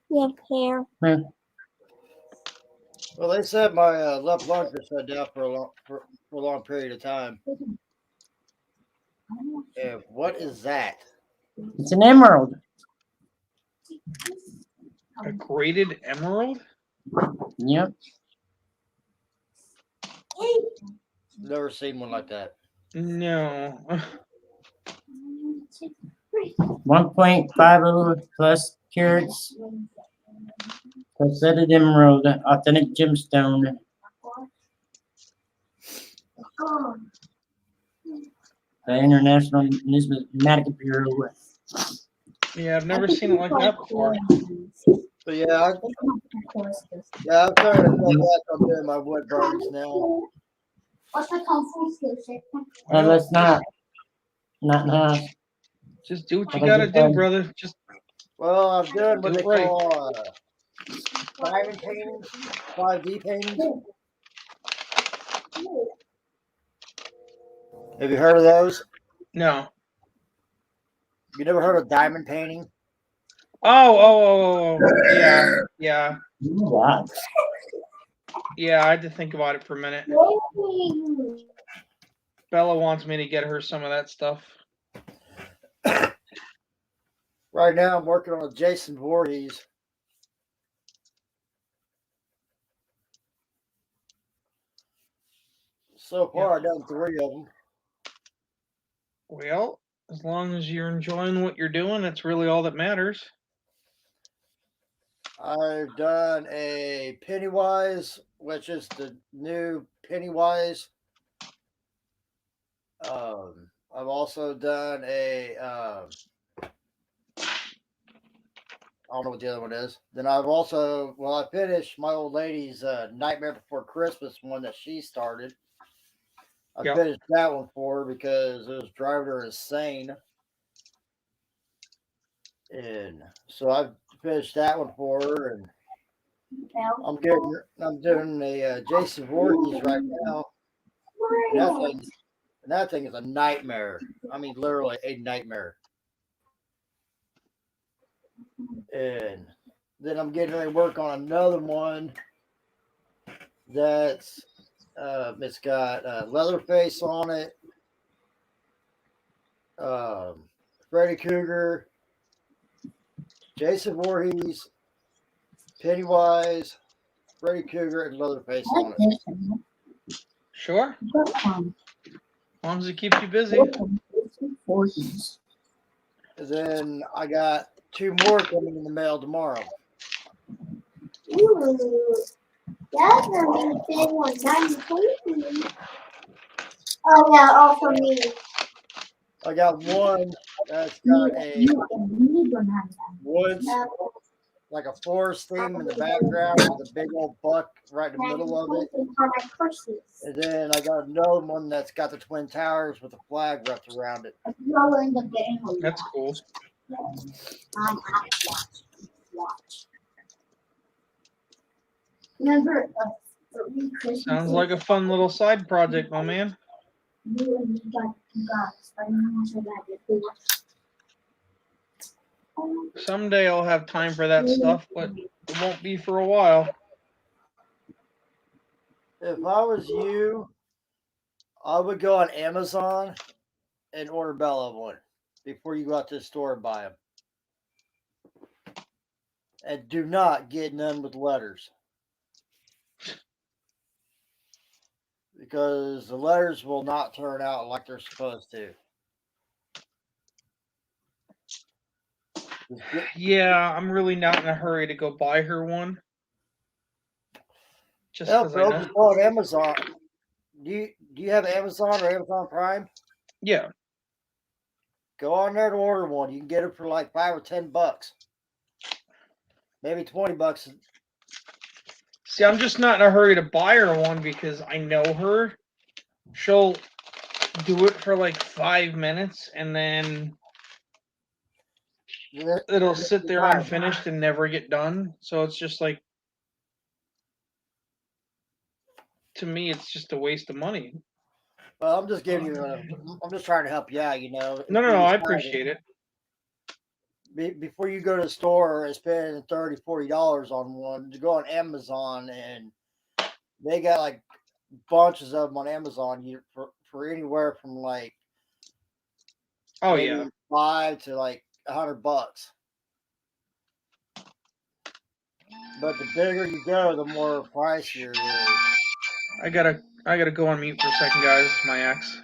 D: Yeah, hair.
B: Well, they said my left lungs are shut down for a long period of time. What is that?
C: It's an emerald.
A: A graded emerald?
C: Yep.
B: Never seen one like that.
A: No.
C: 1.50 plus carats. Placeted emerald, authentic gemstone. The International Numismatic Bureau.
A: Yeah, I've never seen it like that before.
B: But yeah, I'm trying to go back on doing my wood burns now.
C: No, let's not. Not now.
A: Just do what you gotta do, brother. Just
B: Well, I'm doing what
A: Do
B: they
A: it right.
B: call diamond paintings, 5D paintings. Have you heard of those?
A: no.
B: You never heard of diamond painting?
A: Oh. Yeah.
C: Wow.
A: Yeah, I had to think about it for a minute. Bella wants me to get her some of that stuff.
B: Right now, I'm working on a Jason Voorhees. So far, I've done 3 of them.
A: Well, as long as you're enjoying what you're doing, that's really all that matters.
B: I've done a Pennywise, which is the new Pennywise I've also done a I don't know what the other one is. Then I've also, I finished my old lady's Nightmare Before Christmas one that she started. I
A: Yep.
B: finished that one for her because it was driving her insane. And so I finished that one for her, and I'm doing a Jason Voorhees right now. And that thing is a nightmare. I mean, literally a nightmare. And then I'm getting ready to work on another one that's it's got Leatherface on it, Freddy Krueger, Jason Voorhees, Pennywise, Freddy Krueger, and Leatherface
C: I
B: on
C: like
B: it.
C: this.
A: Sure. As long as it keeps you busy.
C: Forties.
B: And then I got 2 more coming in the mail tomorrow.
D: Ooh, that's a really big one. 920. Oh yeah, all from me.
B: I got one that's got a woods, like a forest theme in the background with a big old buck right in the middle of it. And then I got another one that's got the Twin Towers with a flag wrapped around it.
A: That's cool.
D: Remember,
A: Sounds like a fun little side project, my man. Someday I'll have time for that stuff, but it won't be for a while.
B: If I was you, I would go on Amazon and order Bella one before you go out to the store and buy them. And do not get none with letters. Because the letters will not turn out like they're supposed to.
A: Yeah, I'm really not in a hurry to go buy her one. Just
B: Hell,
A: because I
B: bro,
A: know.
B: just go on Amazon. Do you have Amazon or Amazon Prime?
A: Yeah.
B: Go on there to order one. You can get it for like $5 or $10. Maybe $20.
A: See, I'm just not in a hurry to buy her one because I know her. She'll do it for like 5 minutes and then it'll sit there unfinished and never get done. So it's just like, to me, it's just a waste of money.
B: Well, I'm just giving you. I'm just trying to help you out. You know.
A: No, I appreciate it.
B: Before you go to the store and spend $30-$40 on one, to go on Amazon, and they got like bunches of them on Amazon. For anywhere from like maybe $5 to like $100. But the bigger you go, the more pricier it is.
A: I gotta go on mute for a second, guys. My ex.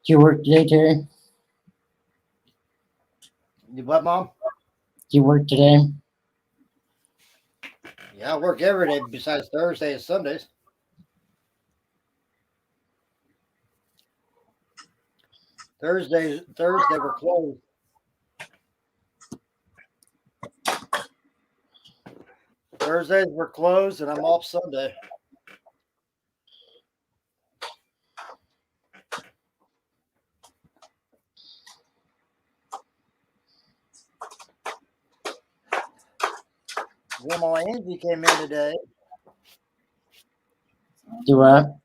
C: Do you work today, Terry?
B: You what, Mom?
C: Do you work today?
B: Yeah, I work every day besides Thursday and Sundays. Thursday we're closed. Thursdays we're closed, and I'm off Sunday. Grandma Angie came in today.
C: Do what?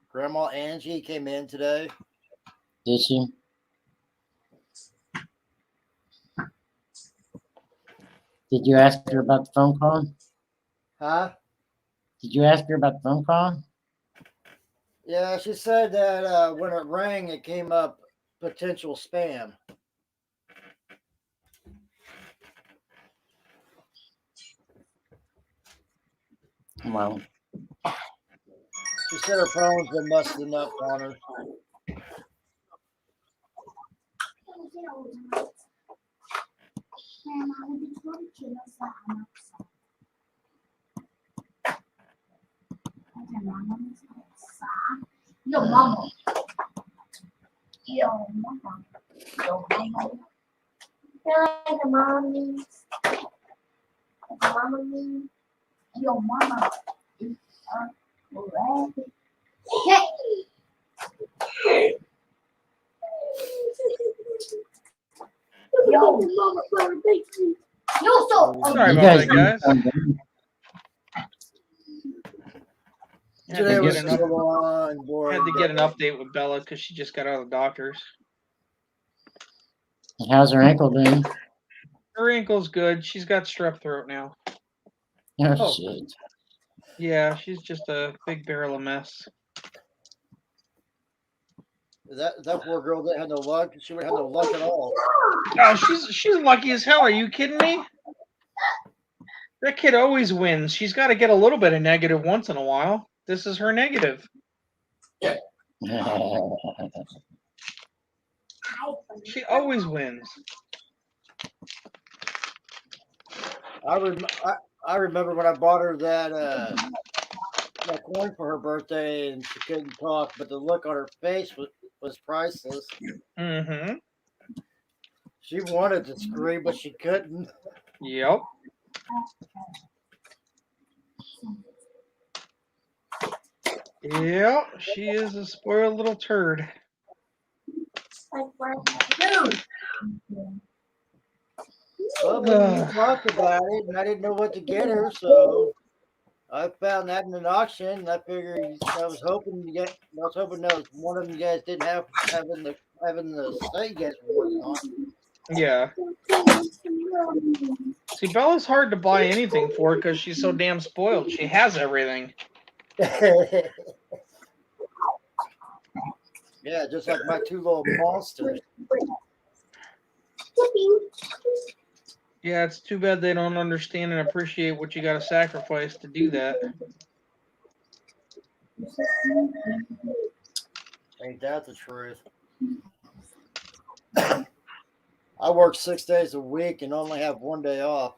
B: Grandma Angie came in today.
C: Did she? Did you ask her about the phone call?
B: Huh?
C: Did you ask her about the phone call?
B: Yeah, she said that when it rang, it came up potential spam.
C: Well,
B: She said her phone's been messing up on her.
D: Yo, mama. Yo, mama. Yo, mama. You're like the mommy. The mama means. Yo, mama. Hey. Yo, mama, yo, so.
A: Sorry
C: you
A: about
C: guys
A: that, guys. Had
B: Today
A: to
B: was
A: get
B: so
A: an,
B: long, boy.
A: had to get an update with Bella because she just got out of the doctor's.
C: How's her ankle doing?
A: Her ankle's good. She's got strep throat now.
C: Oh,
B: Oh.
C: shit.
A: Yeah, she's just a big barrel of mess.
B: That poor girl didn't have no luck. She would have no luck at all.
A: Oh, she's lucky as hell. Are you kidding me? That kid always wins. She's got to get a little bit of negative once in a while. This is her negative. She always wins.
B: I remember when I bought her that coin for her birthday, and she couldn't talk, but the look on her face was priceless.
A: Mm-hmm.
B: She wanted to scream, but she couldn't.
A: Yep. Yep. She is a spoiled little turd.
B: Well, me and you talked about it, and I didn't know what to get her, so I found that in an auction. And I figured I was hoping that was one of you guys didn't having the site you guys were working on.
A: Yeah. See, Bella's hard to buy anything for because she's so damn spoiled. She has everything.
B: Yeah, just like my two little monsters.
A: Yeah, it's too bad they don't understand and appreciate what you got to sacrifice to do that.
B: Ain't that the truth? I work 6 days a week and only have 1 day off.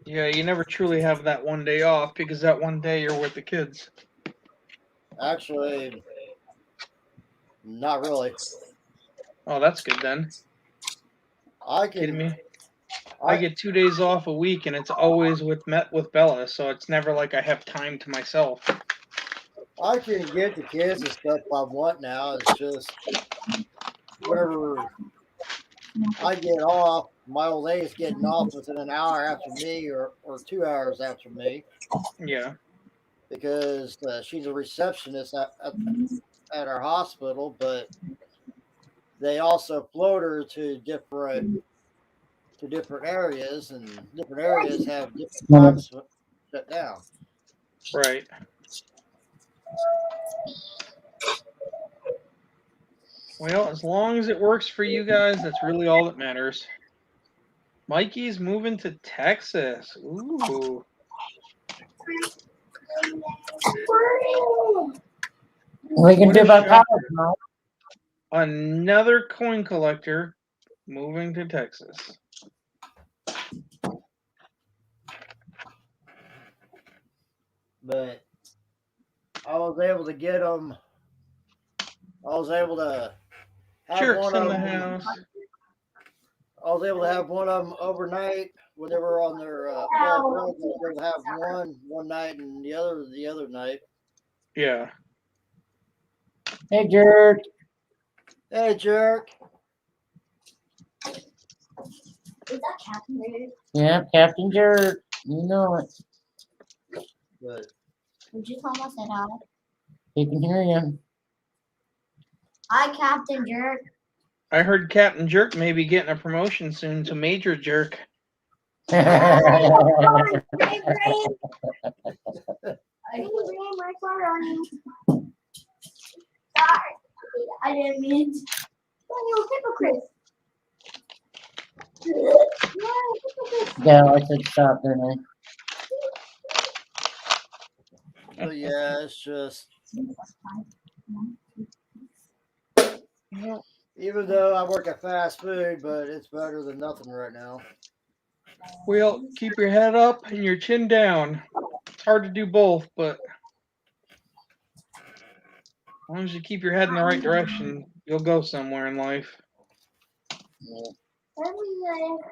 A: Yeah, you never truly have that one day off because that one day you're with the kids.
B: Actually, not really.
A: Oh, that's good then.
B: I
A: Kidding
B: can
A: me? I get 2 days off a week and it's always with Bella, so it's never like I have time to myself.
B: I can get the kids and stuff if I want now. It's just whenever I get off, my old lady's getting off within an hour after me or 2 hours after me
A: Yeah.
B: because she's a receptionist at our hospital, but they also float her to different areas, and different areas have different times shut down.
A: Right. Well, as long as it works for you guys, that's really all that matters. Mikey's moving to Texas. Ooh.
C: What are you going
A: What
C: to do
A: a
C: about
A: shock.
C: college, Mike?
A: Another coin collector moving to Texas.
B: But I was able to get them. I was able to have
A: Jerks
B: one
A: in
B: of
A: the
B: them.
A: house.
B: I was able to have one of them overnight when they were on their fall break. I was able to have one night and the other night.
A: Yeah.
C: Hey, jerk.
B: Hey, jerk.
D: Is that Captain Raiders?
C: Yeah, Captain Jerk. You know it.
B: But
D: Would you tell us that hi?
C: He can hear you.
D: Hi, Captain Jerk.
A: I heard Captain Jerk may be getting a promotion soon to Major Jerk.
D: Hey, Graham, my car on you. Sorry. I didn't mean to. You hypocrite.
C: Yeah, I said stop, didn't
B: So yeah, it's just even though I work at fast food, but it's better than nothing right now.
A: Well, keep your head up and your chin down. It's hard to do both, but as long as you keep your head in the right direction, you'll go somewhere in life.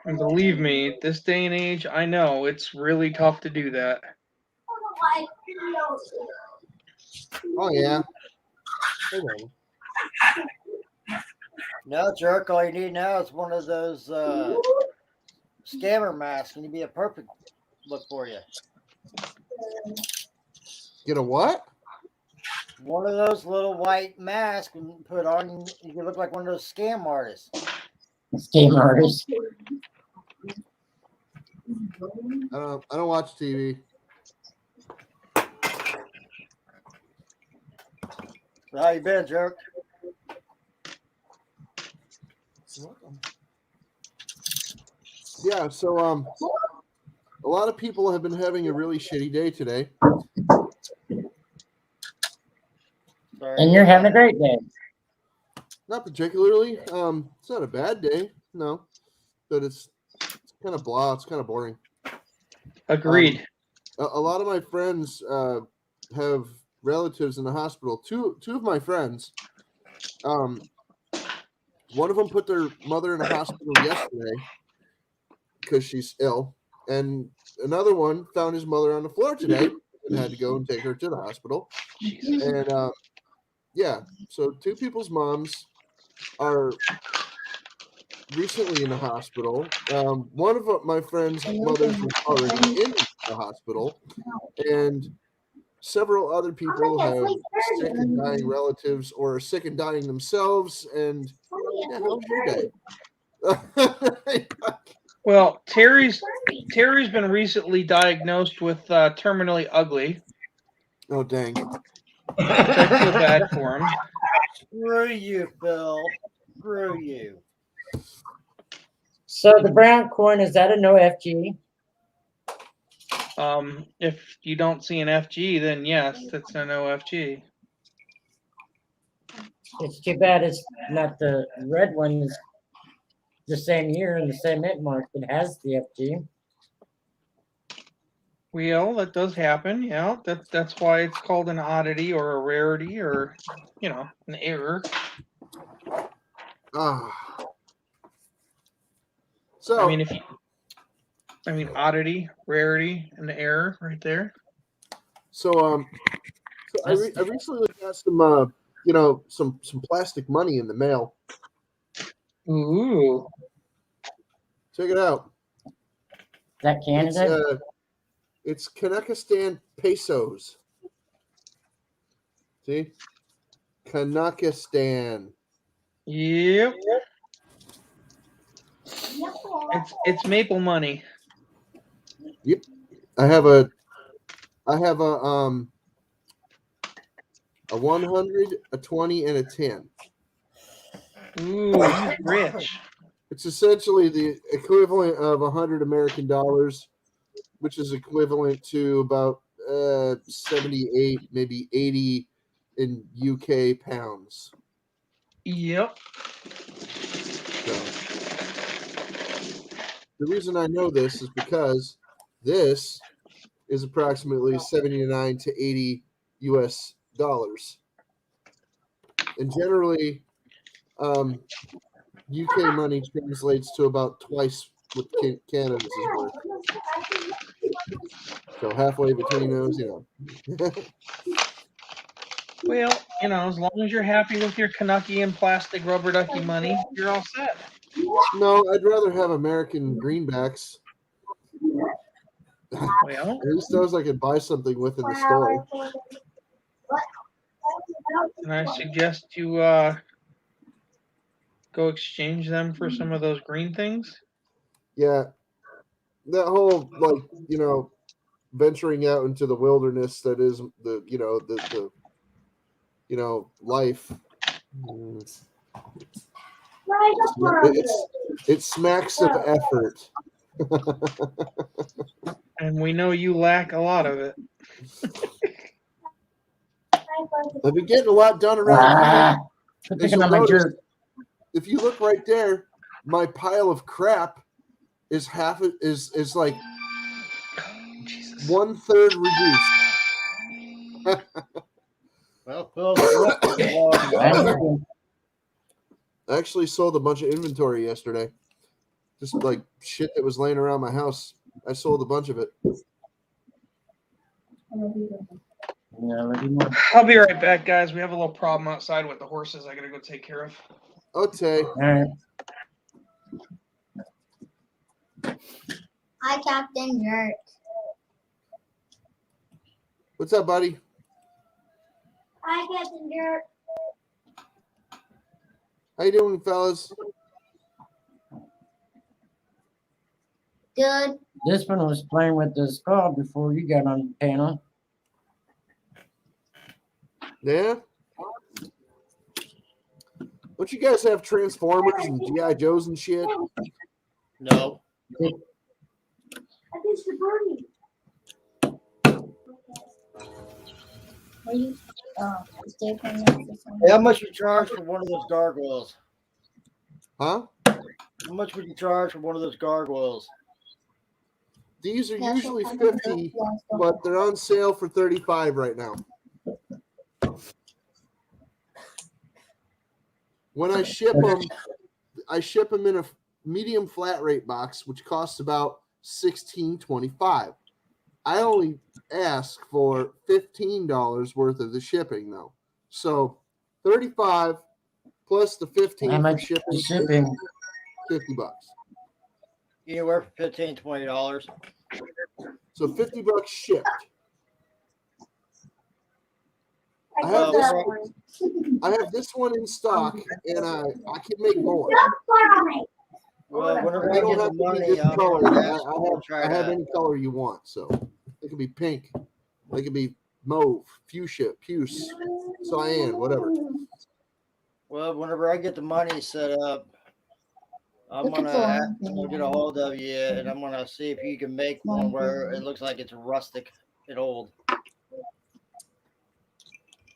A: And believe me, this day and age, I know it's really tough to do that.
E: Oh yeah. Hey, man.
B: No, jerk. All you need now is one of those scammer masks, and you'd be a perfect look for you.
E: Get a what?
B: One of those little white masks and put on, you can look like one of those scam artists.
C: Scam artist.
E: I don't watch TV.
B: So how you been, jerk?
E: Yeah, so a lot of people have been having a really shitty day today.
B: Sorry.
C: And you're having a great day.
E: Not particularly. It's not a bad day, no, but it's kind of blah. It's kind of boring.
A: Agreed.
E: A lot of my friends have relatives in the hospital. Two of my friends, one of them put their mother in a hospital yesterday because she's ill, and another one found his mother on the floor today and had to go and take her to the hospital.
A: Jesus.
E: And yeah, so two people's moms are recently in the hospital. One of my friend's mothers was already in the hospital, and several other people have sick and dying relatives or are sick and dying themselves. And yeah, how was your day?
A: Well, Terry's been recently diagnosed with terminally ugly.
E: Oh dang!
A: I feel bad for him.
B: Screw you, Phil. Screw you.
C: So the brown corn, is that a no FG?
A: If you don't see an FG, then yes, that's an OFG.
C: It's too bad it's not the red one is the same year and the same mint mark that has the FG.
A: Well, that does happen. Yeah, that's why it's called an oddity or a rarity or an error.
E: So
A: I mean oddity, rarity, and error right there.
E: So I recently got some some plastic money in the mail.
A: Ooh.
E: Check it out.
C: Is that Canada?
E: It's Kazakhstan pesos. See? Kazakhstan.
A: Yep. It's maple money.
E: Yep. I have a 100, a 20, and a 10.
A: Ooh, he's rich.
E: It's essentially the equivalent of 100 American dollars, which is equivalent to about 78, maybe 80 in UK pounds.
A: Yep.
E: So, the reason I know this is because this is approximately 79 to 80 US dollars. And generally, UK money translates to about twice what Canada's is worth. So halfway between those,
A: Well, as long as you're happy with your Canucky and plastic rubber ducky money, you're all set.
E: No, I'd rather have American greenbacks.
A: Well,
E: At least those I could buy something with in the store.
A: and I suggest you go exchange them for some of those green things?
E: Yeah, that whole venturing out into the wilderness that is the life. It smacks of effort.
A: And we know you lack a lot of it.
E: I've been getting a lot done around here.
C: Ah, quit
E: As
C: picking
E: you'll
C: on my
E: notice,
C: jerk.
E: if you look right there, my pile of crap is like
A: Jesus.
E: 1/3 reduced.
B: Well, Phil,
E: I actually sold a bunch of inventory yesterday. Just like shit that was laying around my house. I sold a bunch of it.
C: Yeah, let me know.
A: I'll be right back, guys. We have a little problem outside with the horses I gotta go take care of.
E: Okay.
C: All right.
D: Hi, Captain Jerk.
E: What's up, buddy?
D: Hi, Captain Jerk.
E: How you doing, fellas?
D: Good.
C: This one was playing with the skull before you got on the panel.
E: Yeah? Don't you guys have Transformers and G.I. Joes and shit?
B: no.
D: I think the birdie. Are you? Oh, stay for me.
B: Hey, how much you charge for one of those gargoyles?
E: Huh?
B: How much would you charge for one of those gargoyles?
E: These are usually 50, but they're on sale for 35 right now. When I ship them in a medium flat rate box, which costs about $16.25. I only ask for $15 worth of the shipping, though. So 35 plus the 15
C: How
E: for
C: much
E: shipping,
C: is shipping?
E: $50.
B: Anywhere for $15, $20.
E: So $50 shipped. I
B: Well,
E: have this one in stock, and I can make more.
B: Well, whenever
E: They
B: I
E: don't
B: get
E: have
B: the
E: to be
B: money,
E: this
B: I'm
E: color.
B: gonna ask you to try
E: I have
B: that.
E: any color you want. So it could be pink, it could be mauve, fuchsia, puce, cyan, whatever.
B: Well, whenever I get the money set up, I'm gonna get a hold of you, and I'm gonna see if you can make one where it looks like it's rustic and old.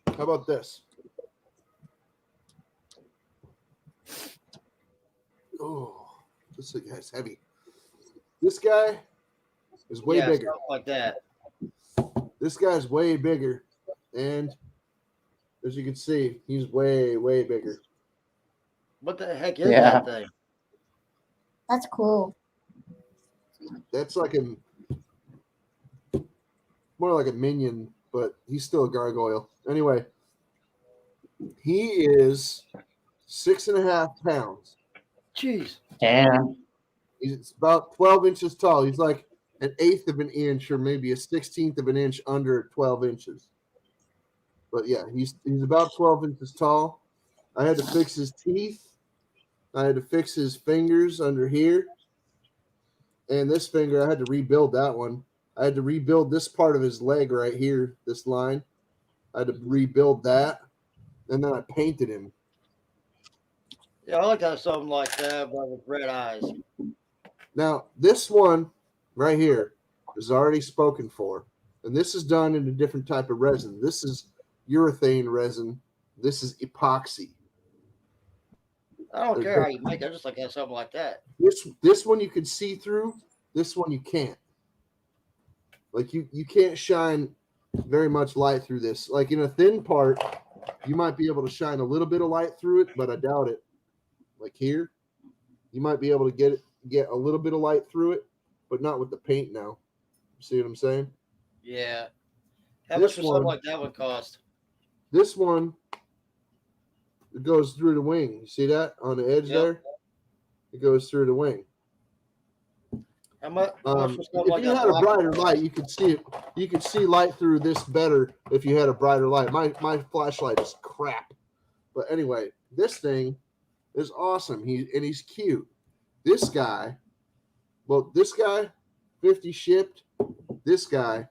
E: How about this? Oh, this guy's heavy. This guy is way
B: Yeah,
E: bigger.
B: something like that.
E: This guy's way bigger, and as you can see, he's way, way bigger.
B: What the heck is
C: Yeah.
B: that thing?
D: That's cool.
E: That's like more like a minion, but he's still a gargoyle. Anyway, he is 6.5 pounds.
B: Jeez.
C: Damn.
E: He's about 12 inches tall. He's like an eighth of an inch or maybe a 16th of an inch under 12 inches. But yeah, he's about 12 inches tall. I had to fix his teeth. I had to fix his fingers under here. And this finger, I had to rebuild that one. I had to rebuild this part of his leg right here, this line. I had to rebuild that. And then I painted him.
B: Yeah, I like to have something like that, but with red eyes.
E: Now, this one right here is already spoken for. And this is done in a different type of resin. This is urethane resin. This is epoxy.
B: I don't care how you make it. I just like to have something like that.
E: This one you can see through. This one you can't. Like you can't shine very much light through this. Like in a thin part, you might be able to shine a little bit of light through it, but I doubt it. Like here, you might be able to get a little bit of light through it, but not with the paint now. See what I'm saying?
B: Yeah. How
E: This
B: much would something
E: one-
B: like that would cost?
E: This one, it goes through the wing. You see that on the edge
B: Yep.
E: there? It goes through the wing.
B: How much would something
E: If
B: like
E: you
B: that
E: had a
B: black
E: brighter
B: cost?
E: light, you could see it. You could see light through this better if you had a brighter light. My flashlight is crap. But anyway, this thing is awesome. He's cute. This guy, 50 shipped. This guy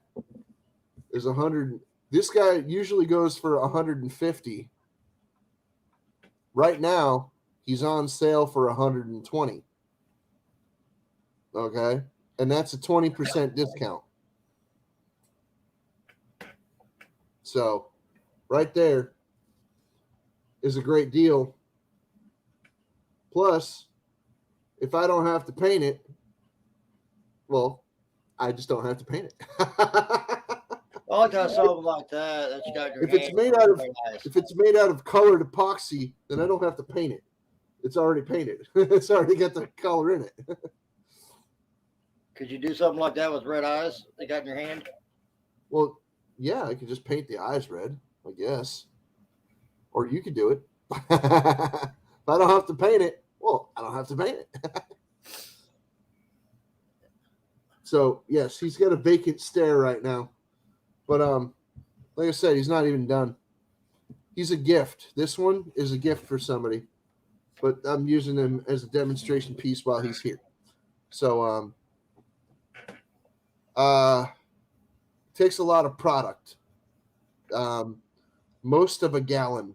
E: is 100. This guy usually goes for 150. Right now, he's on sale for 120. Okay, and that's a 20% discount. So, right there is a great deal. Plus, if I don't have to paint it, well, I just don't have to paint it.
B: Well, I got something like that you got in your
E: If it's
B: hand,
E: made out of
B: very nice.
E: if it's made out of colored epoxy, then I don't have to paint it. It's already painted. It's already got the color in it.
B: Could you do something like that with red eyes you got in your hand?
E: Well, yeah, I could just paint the eyes red, I guess. Or you could do it. If I don't have to paint it, well, I don't have to paint it. So, yes, he's got a vacant stare right now. But like I said, he's not even done. He's a gift. This one is a gift for somebody. But I'm using him as a demonstration piece while he's here. So takes a lot of product. Most of a gallon.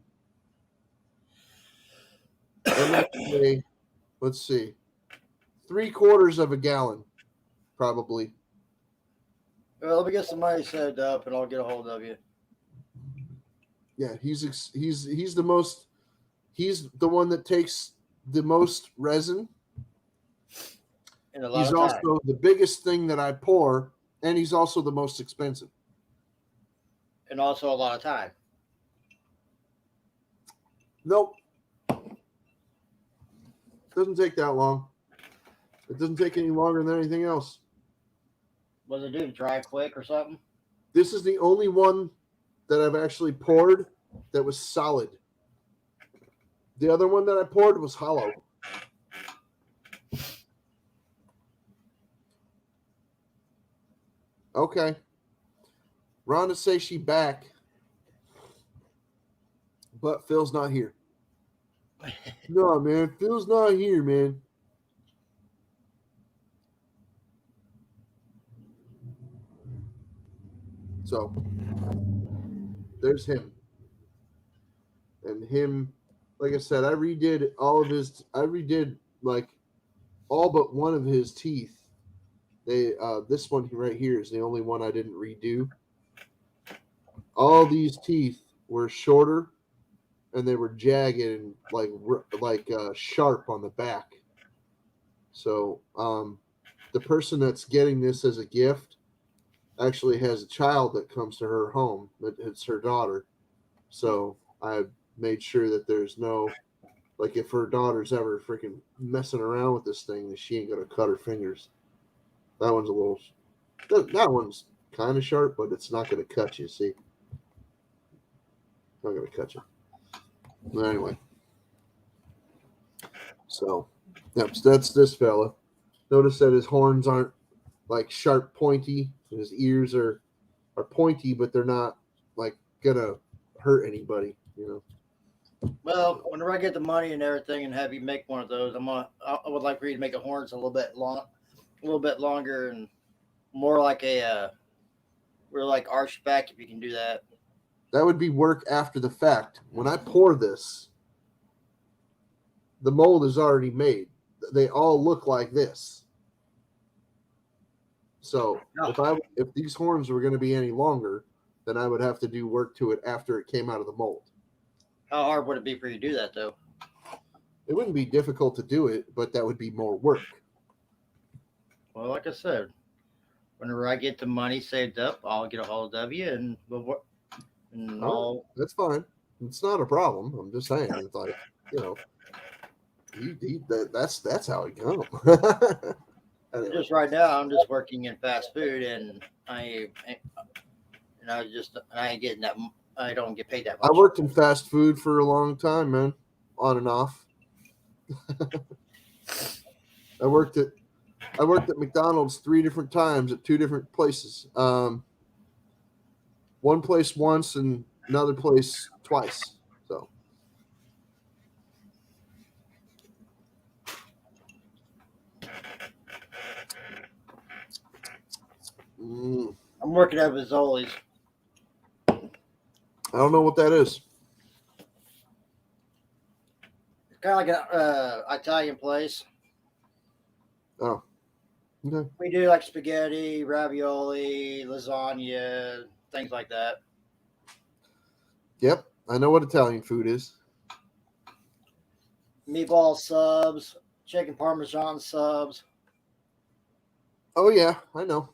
E: Let's see. 3/4 of a gallon, probably.
B: Well, let me get some money saved up, and I'll get a hold of you.
E: Yeah, he's the most. He's the one that takes the most resin.
B: In a lot
E: He's
B: of time.
E: also the biggest thing that I pour, and he's also the most expensive.
B: And also a lot of time.
E: Nope. Doesn't take that long. It doesn't take any longer than anything else.
B: What does it do? Dry quick or something?
E: This is the only one that I've actually poured that was solid. The other one that I poured was hollow. Okay. Rhonda says she back, but Phil's not here. No, man. Phil's not here, man. So, there's him. And him, like I said, I redid like all but one of his teeth. This one right here is the only one I didn't redo. All these teeth were shorter, and they were jagged and like sharp on the back. So the person that's getting this as a gift actually has a child that comes to her home. It's her daughter. So I made sure that there's no, like, if her daughter's ever freaking messing around with this thing, that she ain't gonna cut her fingers. That one's that one's kind of sharp, but it's not gonna cut you. See, not gonna cut you. But anyway, so yep, that's this fella. Notice that his horns aren't like sharp, pointy. His ears are pointy, but they're not like gonna hurt anybody. You know.
B: Well, whenever I get the money and everything and have you make one of those, I would like for you to make the horns a little bit longer and more like we're like arched back if you can do that.
E: That would be work after the fact. When I pour this, the mold is already made. They all look like this. So if these horns were going to be any longer, then I would have to do work to it after it came out of the mold.
B: How hard would it be for you to do that, though?
E: It wouldn't be difficult to do it, but that would be more work.
B: Well, like I said, whenever I get the money saved up, I'll get a hold of you and we'll work. And
E: that's fine. It's not a problem. I'm just saying, it's like, you know, that's how it goes. Anyway.
B: Just right now, I'm just working in fast food, and I ain't getting that. I don't get paid that much.
E: I worked in fast food for a long time, man, on and off. I worked at McDonald's 3 different times at 2 different places. One place once and another place twice. So
B: I'm working at Rizzoli's.
E: I don't know what that is.
B: It's kind of like an Italian place.
E: Oh, okay.
B: We do like spaghetti, ravioli, lasagna, things like that.
E: Yep, I know what Italian food is.
B: Meatball subs, chicken parmesan subs.
E: Oh yeah, I know.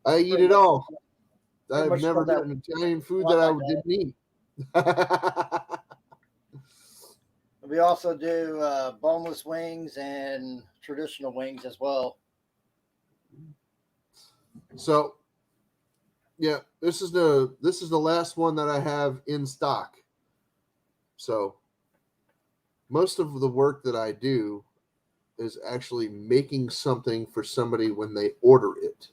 E: I eat
B: Pretty
E: it
B: much-
E: all.
B: pretty
E: I've
B: much
E: never
B: spelled
E: met an Italian food
B: lot
E: that I
B: like that.
E: didn't eat.
B: We also do boneless wings and traditional wings as well.
E: So, yeah, this is the last one that I have in stock. So, most of the work that I do is actually making something for somebody when they order it.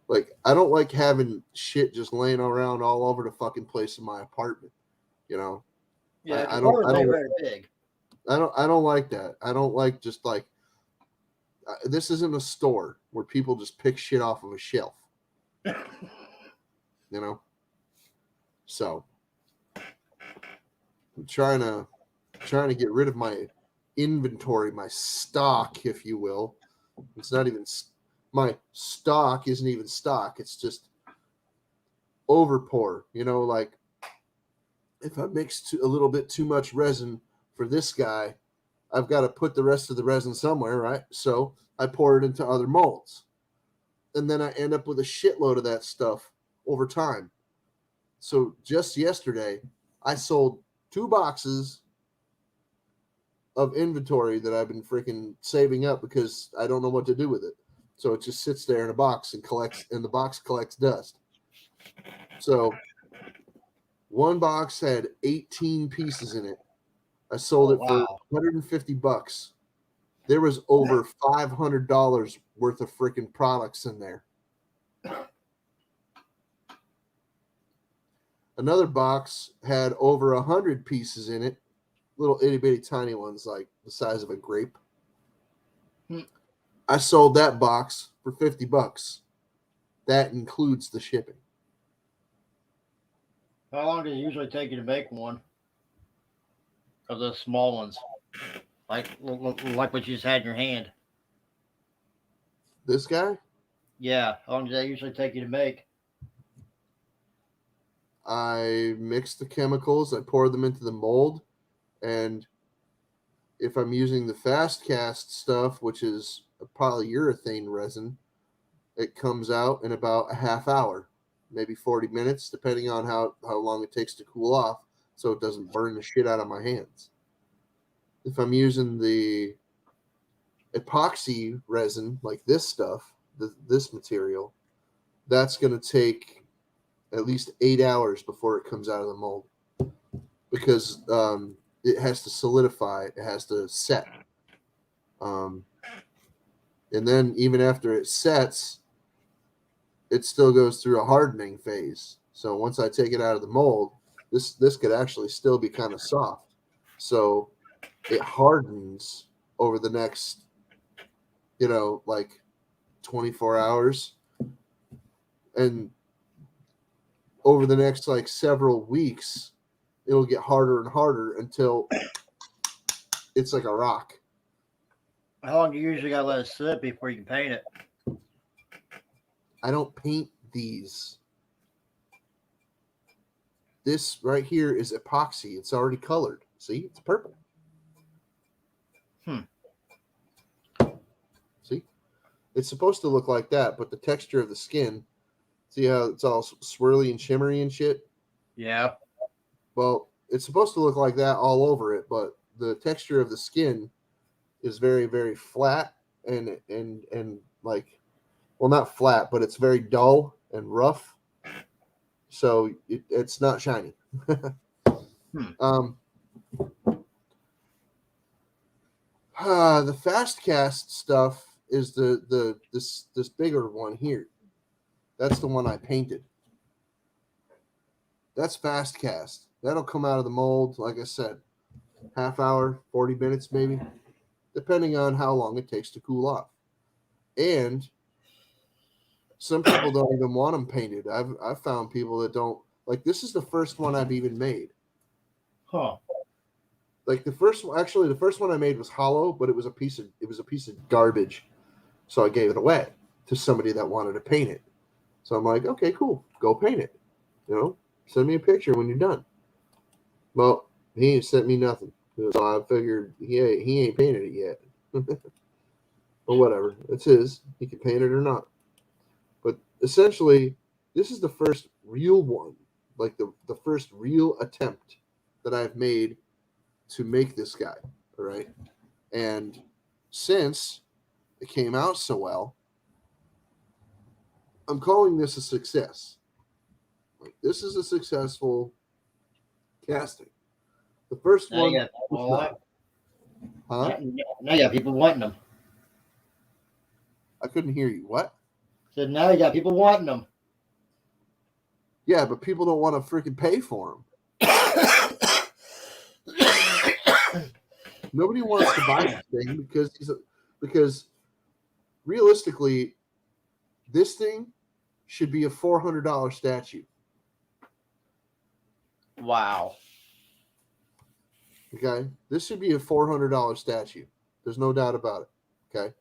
E: Like, I don't like having shit just laying around all over the fucking place in my apartment. You know,
B: Yeah,
E: I
B: the
E: don't,
B: apartment's ain't very big.
E: I don't like that. I don't like just like this isn't a store where people just pick shit off of a shelf. You know, so I'm trying to get rid of my inventory, my stock, if you will. It's not even my stock isn't even stock. It's just overpour. You know, like if I mix a little bit too much resin for this guy, I've got to put the rest of the resin somewhere, right? So I pour it into other molds. And then I end up with a shitload of that stuff over time. So just yesterday, I sold 2 boxes of inventory that I've been freaking saving up because I don't know what to do with it. So it just sits there in a box and the box collects dust. So one box had 18 pieces in it. I sold it for $150. There was over $500 worth of freaking products in there. Another box had over 100 pieces in it, little itty bitty tiny ones like the size of a grape. I sold that box for $50. That includes the shipping.
B: How long does it usually take you to make one of those small ones, like what you just had in your hand?
E: This guy,
B: Yeah, how long does that usually take you to make?
E: I mix the chemicals, I pour them into the mold, and if I'm using the fast cast stuff, which is a polyurethane resin, it comes out in about a half hour, maybe 40 minutes, depending on how long it takes to cool off, so it doesn't burn the shit out of my hands. If I'm using the epoxy resin, like this stuff, this material, that's going to take at least 8 hours before it comes out of the mold because it has to solidify, it has to set. And then even after it sets, it still goes through a hardening phase. So once I take it out of the mold, this could actually still be kind of soft. So it hardens over the next, like 24 hours. And over the next like several weeks, it'll get harder and harder until it's like a rock.
B: How long do you usually gotta let it sit before you can paint it?
E: I don't paint these. This right here is epoxy. It's already colored. See, it's purple. See, it's supposed to look like that, but the texture of the skin, see how it's all swirly and shimmery and shit?
B: Yeah.
E: Well, it's supposed to look like that all over it, but the texture of the skin is very, very flat and like, well, not flat, but it's very dull and rough. So it's not shiny. The fast cast stuff is this bigger one here. That's the one I painted. That's fast cast. That'll come out of the mold, like I said, half hour, 40 minutes maybe, depending on how long it takes to cool off. And Some people don't even want them painted. I've found people that don't like. This is the first one I've even made.
B: Huh.
E: Like the first one I made was hollow, but it was a piece of garbage. So I gave it away to somebody that wanted to paint it. So I'm like, okay, cool, go paint it. Send me a picture when you're done. Well, he ain't sent me nothing. So I figured he ain't painted it yet. But whatever, it's his. He can paint it or not. But essentially, this is the first real one, like the first real attempt that I've made to make this guy. All right. And since it came out so well, I'm calling this a success. Like, this is a successful casting. The first
B: Now
E: one
B: you got people
E: was
B: want,
E: not. Huh?
B: now you got people wanting them.
E: I couldn't hear you. What?
B: So now you got people wanting them.
E: Yeah, but people don't want to freaking pay for them. Nobody wants to buy this thing because realistically, this thing should be a $400 statue.
B: Wow.
E: Okay, this should be a $400 statue. There's no doubt about it. Okay,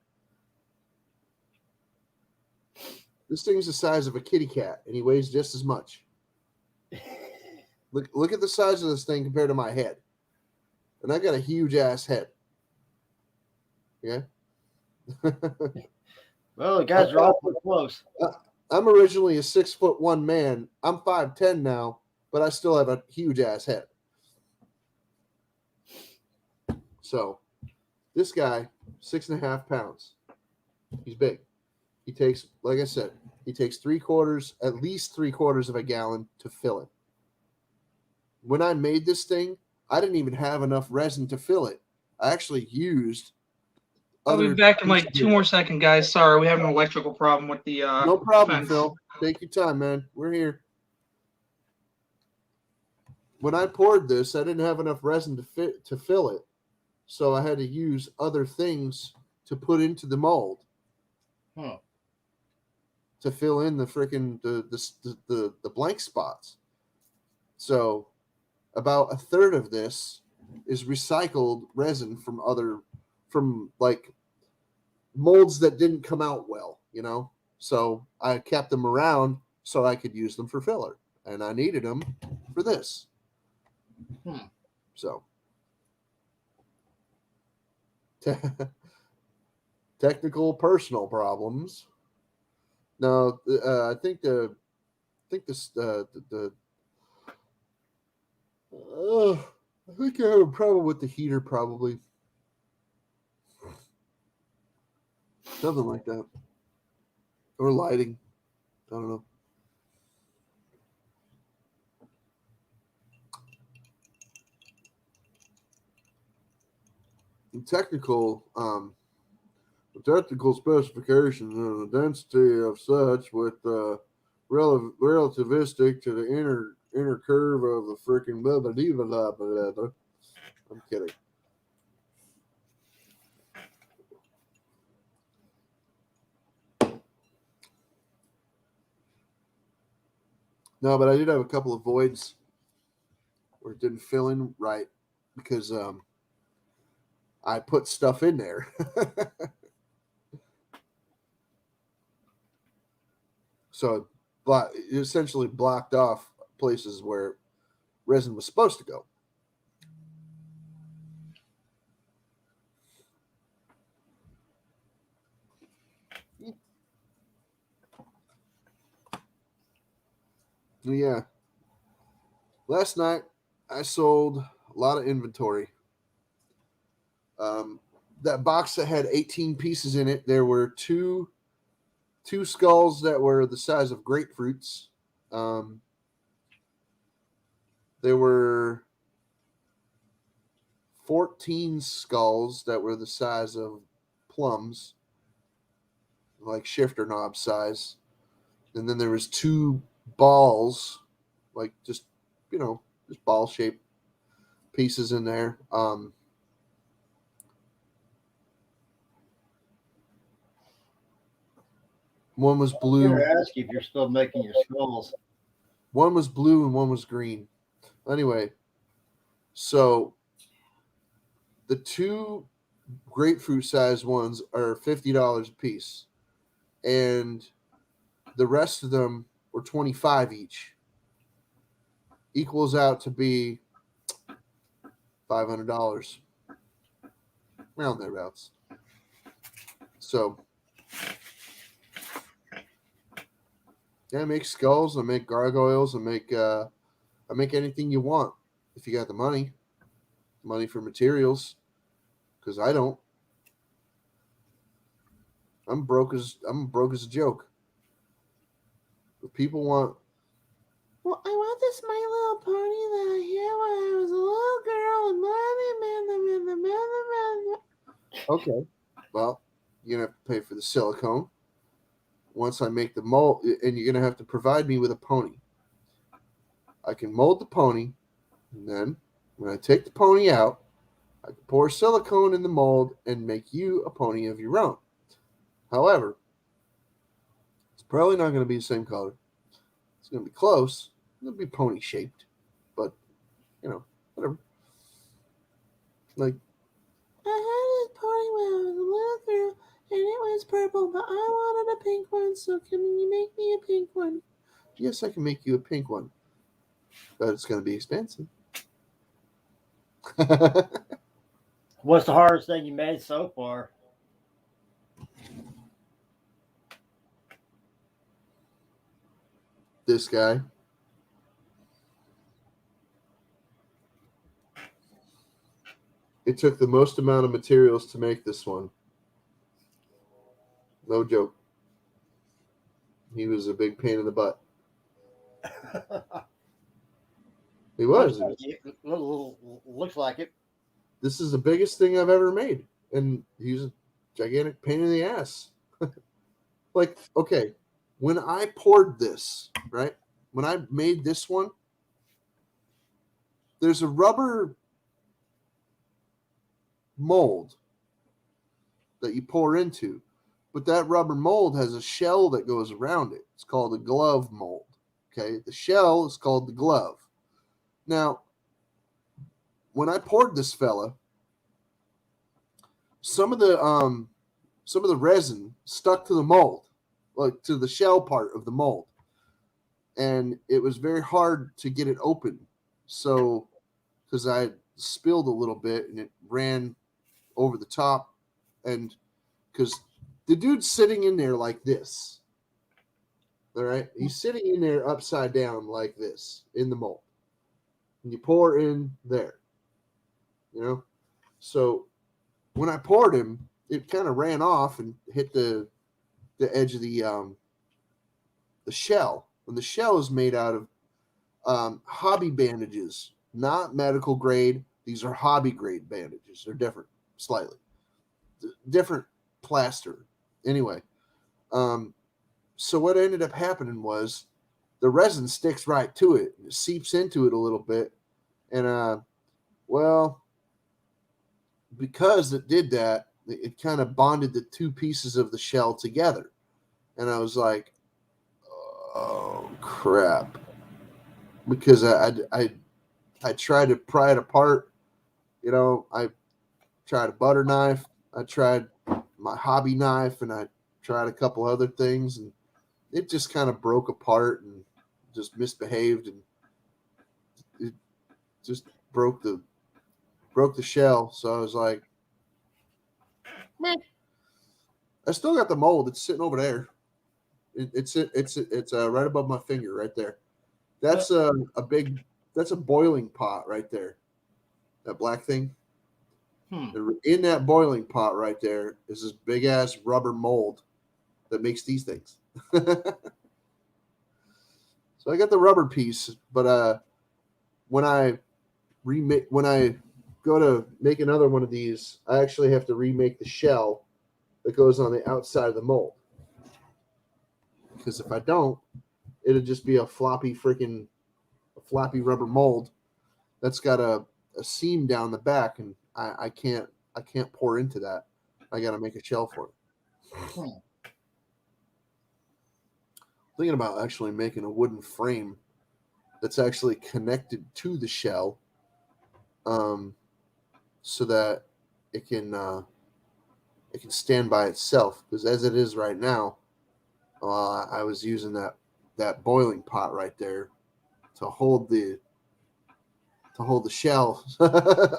E: this thing's the size of a kitty cat, and he weighs just as much. Look at the size of this thing compared to my head, and I got a huge ass head. Yeah.
B: Well, the guys are all pretty close.
E: I'm originally a 6'1" man. I'm 5'10" now, but I still have a huge ass head. So, this guy, 6.5 pounds. He's big. He takes, like I said, he takes at least three quarters of a gallon to fill it. When I made this thing, I didn't even have enough resin to fill it. I actually used.
A: I'll be back in like 2 more seconds, guys. Sorry, we have an electrical problem with the
E: No problem,
A: fence.
E: Phil. Take your time, man. We're here. When I poured this, I didn't have enough resin to fill it, so I had to use other things to put into the mold to fill in the freaking the blank spots. So about a third of this is recycled resin from like molds that didn't come out well, So I kept them around so I could use them for filler, and I needed them for this. So technical personal problems. No, I think I think I have a problem with the heater, probably. Something like that. Or lighting. I don't know. The technical specifications and the density of such with relativistic to the inner curve of the freaking blah, blah, blah, blah, blah, blah. I'm kidding. No, but I did have a couple of voids where it didn't fill in right because I put stuff in there. So it essentially blocked off places where resin was supposed to go. Yeah. Last night, I sold a lot of inventory. That box that had 18 pieces in it, there were two skulls that were the size of grapefruits. There were 14 skulls that were the size of plums, like shifter knob size. And then there was 2 balls, like just ball shaped pieces in there. One was
B: I'm
E: blue.
B: going to ask you if you're still making your skulls.
E: One was blue and one was green. Anyway, so the two grapefruit sized ones are $50 a piece, and the rest of them were 25 each. Equals out to be $500, around thereabouts. So yeah, I make skulls, I make gargoyles, I make anything you want if you got the money for materials. Because I don't. I'm broke as a joke. But people want. Well, I want this My Little Pony that I had when I was a little girl, and okay. Well, you're gonna have to pay for the silicone. Once I make the mold, and you're gonna have to provide me with a pony. I can mold the pony, and then when I take the pony out, I can pour silicone in the mold and make you a pony of your own. However, it's probably not going to be the same color. It's going to be close. It'll be pony shaped, but whatever. Like, I had this pony when I was a little girl, and it was purple, but I wanted a pink one. So can you make me a pink one? Yes, I can make you a pink one, but it's going to be expensive.
B: What's the hardest thing you made so far?
E: This guy. It took the most amount of materials to make this one. No joke. He was a big pain in the butt. He was.
B: Looks like it.
E: This is the biggest thing I've ever made. And he's a gigantic pain in the ass. Like, okay, when I poured this, right? When I made this one, there's a rubber mold that you pour into, but that rubber mold has a shell that goes around it. It's called a glove mold. Okay, the shell is called the glove. Now, when I poured this fella, some of the resin stuck to the mold, like to the shell part of the mold, and it was very hard to get it open. So, because I spilled a little bit and it ran over the top, and because the dude's sitting in there like this, all right, he's sitting in there upside down like this in the mold, and you pour in there, So when I poured him, it kind of ran off and hit the edge of the shell, and the shell is made out of hobby bandages, not medical grade. These are hobby grade bandages. They're different, slightly different plaster. Anyway, so what ended up happening was the resin sticks right to it, and it seeps into it a little bit, and because it did that, it kind of bonded the two pieces of the shell together, and I was like, oh crap, because I tried to pry it apart. I tried a butter knife, I tried my hobby knife, and I tried a couple other things, and it just kind of broke apart and just misbehaved, and it just broke the shell. So I was like, meh. I still got the mold. It's sitting over there. It's right above my finger right there. That's that's a boiling pot right there. That black thing. In that boiling pot right there is this big ass rubber mold that makes these things. So I got the rubber piece, but when I go to make another one of these, I actually have to remake the shell that goes on the outside of the mold. Because if I don't, it'll just be a floppy rubber mold that's got a seam down the back, and I can't pour into that. I got to make a shell for it. thinking about actually making a wooden frame that's actually connected to the shell, so that it can stand by itself. Because as it is right now, I was using that boiling pot right there to hold the shell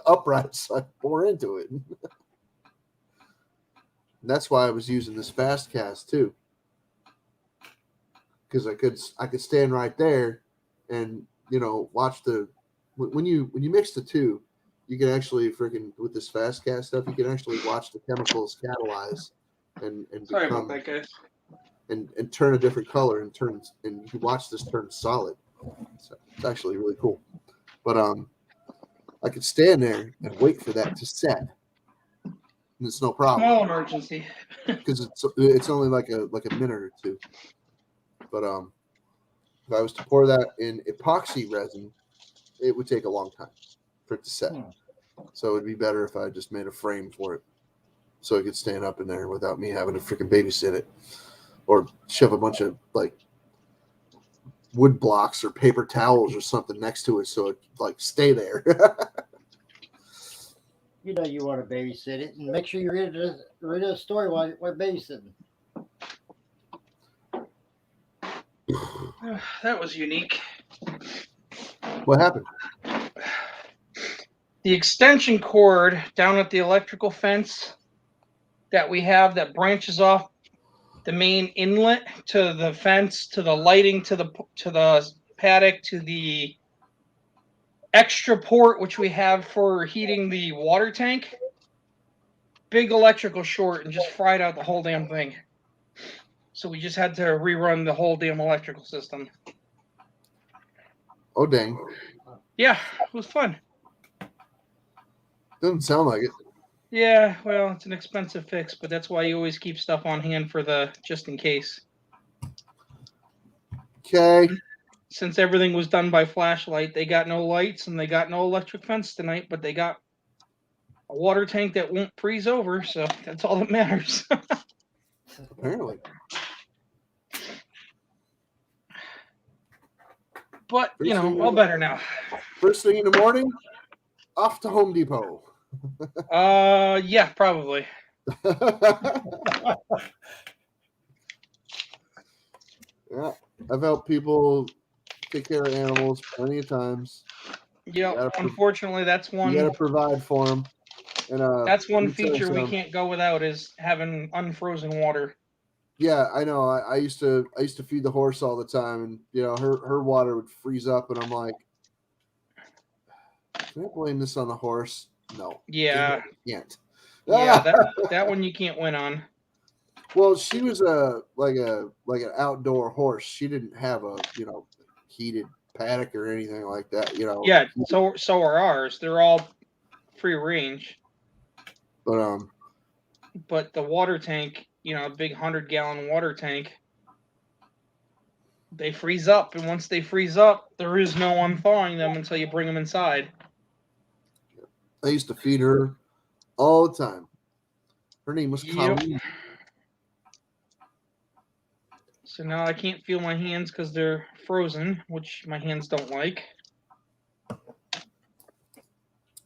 E: upright so I could pour into it. And that's why I was using this fast cast too, because I could stand right there and watch when you mix the two, you can actually freaking, with this fast cast stuff, you can actually watch the chemicals catalyze and
A: Sorry about
E: become
A: that, guys.
E: and turn a different color and you can watch this turn solid. So it's actually really cool. But I could stand there and wait for that to set. And it's no problem
A: Small emergency.
E: because it's only like a minute or two. But if I was to pour that in epoxy resin, it would take a long time for it to set. So it'd be better if I just made a frame for it, so it could stand up in there without me having to freaking babysit it or shove a bunch of like wood blocks or paper towels or something next to it so it like stay there.
B: You know you want to babysit it, and make sure you read the story while babysitting.
A: That was unique.
E: What happened?
A: The extension cord down at the electrical fence that we have that branches off the main inlet to the fence, to the lighting, to the paddock, to the extra port which we have for heating the water tank. Big electrical short and just fried out the whole damn thing. So we just had to rerun the whole damn electrical system.
E: Oh dang!
A: Yeah, it was fun.
E: Doesn't sound like it.
A: Yeah, well, it's an expensive fix, but that's why you always keep stuff on hand for the just in case.
E: Okay.
A: Since everything was done by flashlight, they got no lights and they got no electric fence tonight, but they got a water tank that won't freeze over, so that's all that matters.
E: Apparently.
A: But, all better now.
E: First thing in the morning, off to Home Depot.
A: Yeah, probably.
E: Yeah, I've helped people take care of animals plenty of times.
A: Yeah, unfortunately, that's
E: You got to provide for them. And
A: that's one feature we can't go without is having unfrozen water.
E: Yeah, I know. I used to feed the horse all the time, and her water would freeze up, and I'm like, can I blame this on the horse? No.
A: Yeah.
E: Can't.
A: Yeah, that one you can't win on.
E: Well, she was like an outdoor horse. She didn't have a heated paddock or anything like that.
A: Yeah, so are ours. They're all free range. But the water tank, a big 100-gallon water tank, they freeze up, and once they freeze up, there is no unthawing them until you bring them inside.
E: I used to feed her all the time. Her name was Colleen.
A: So now I can't feel my hands because they're frozen, which my hands don't like.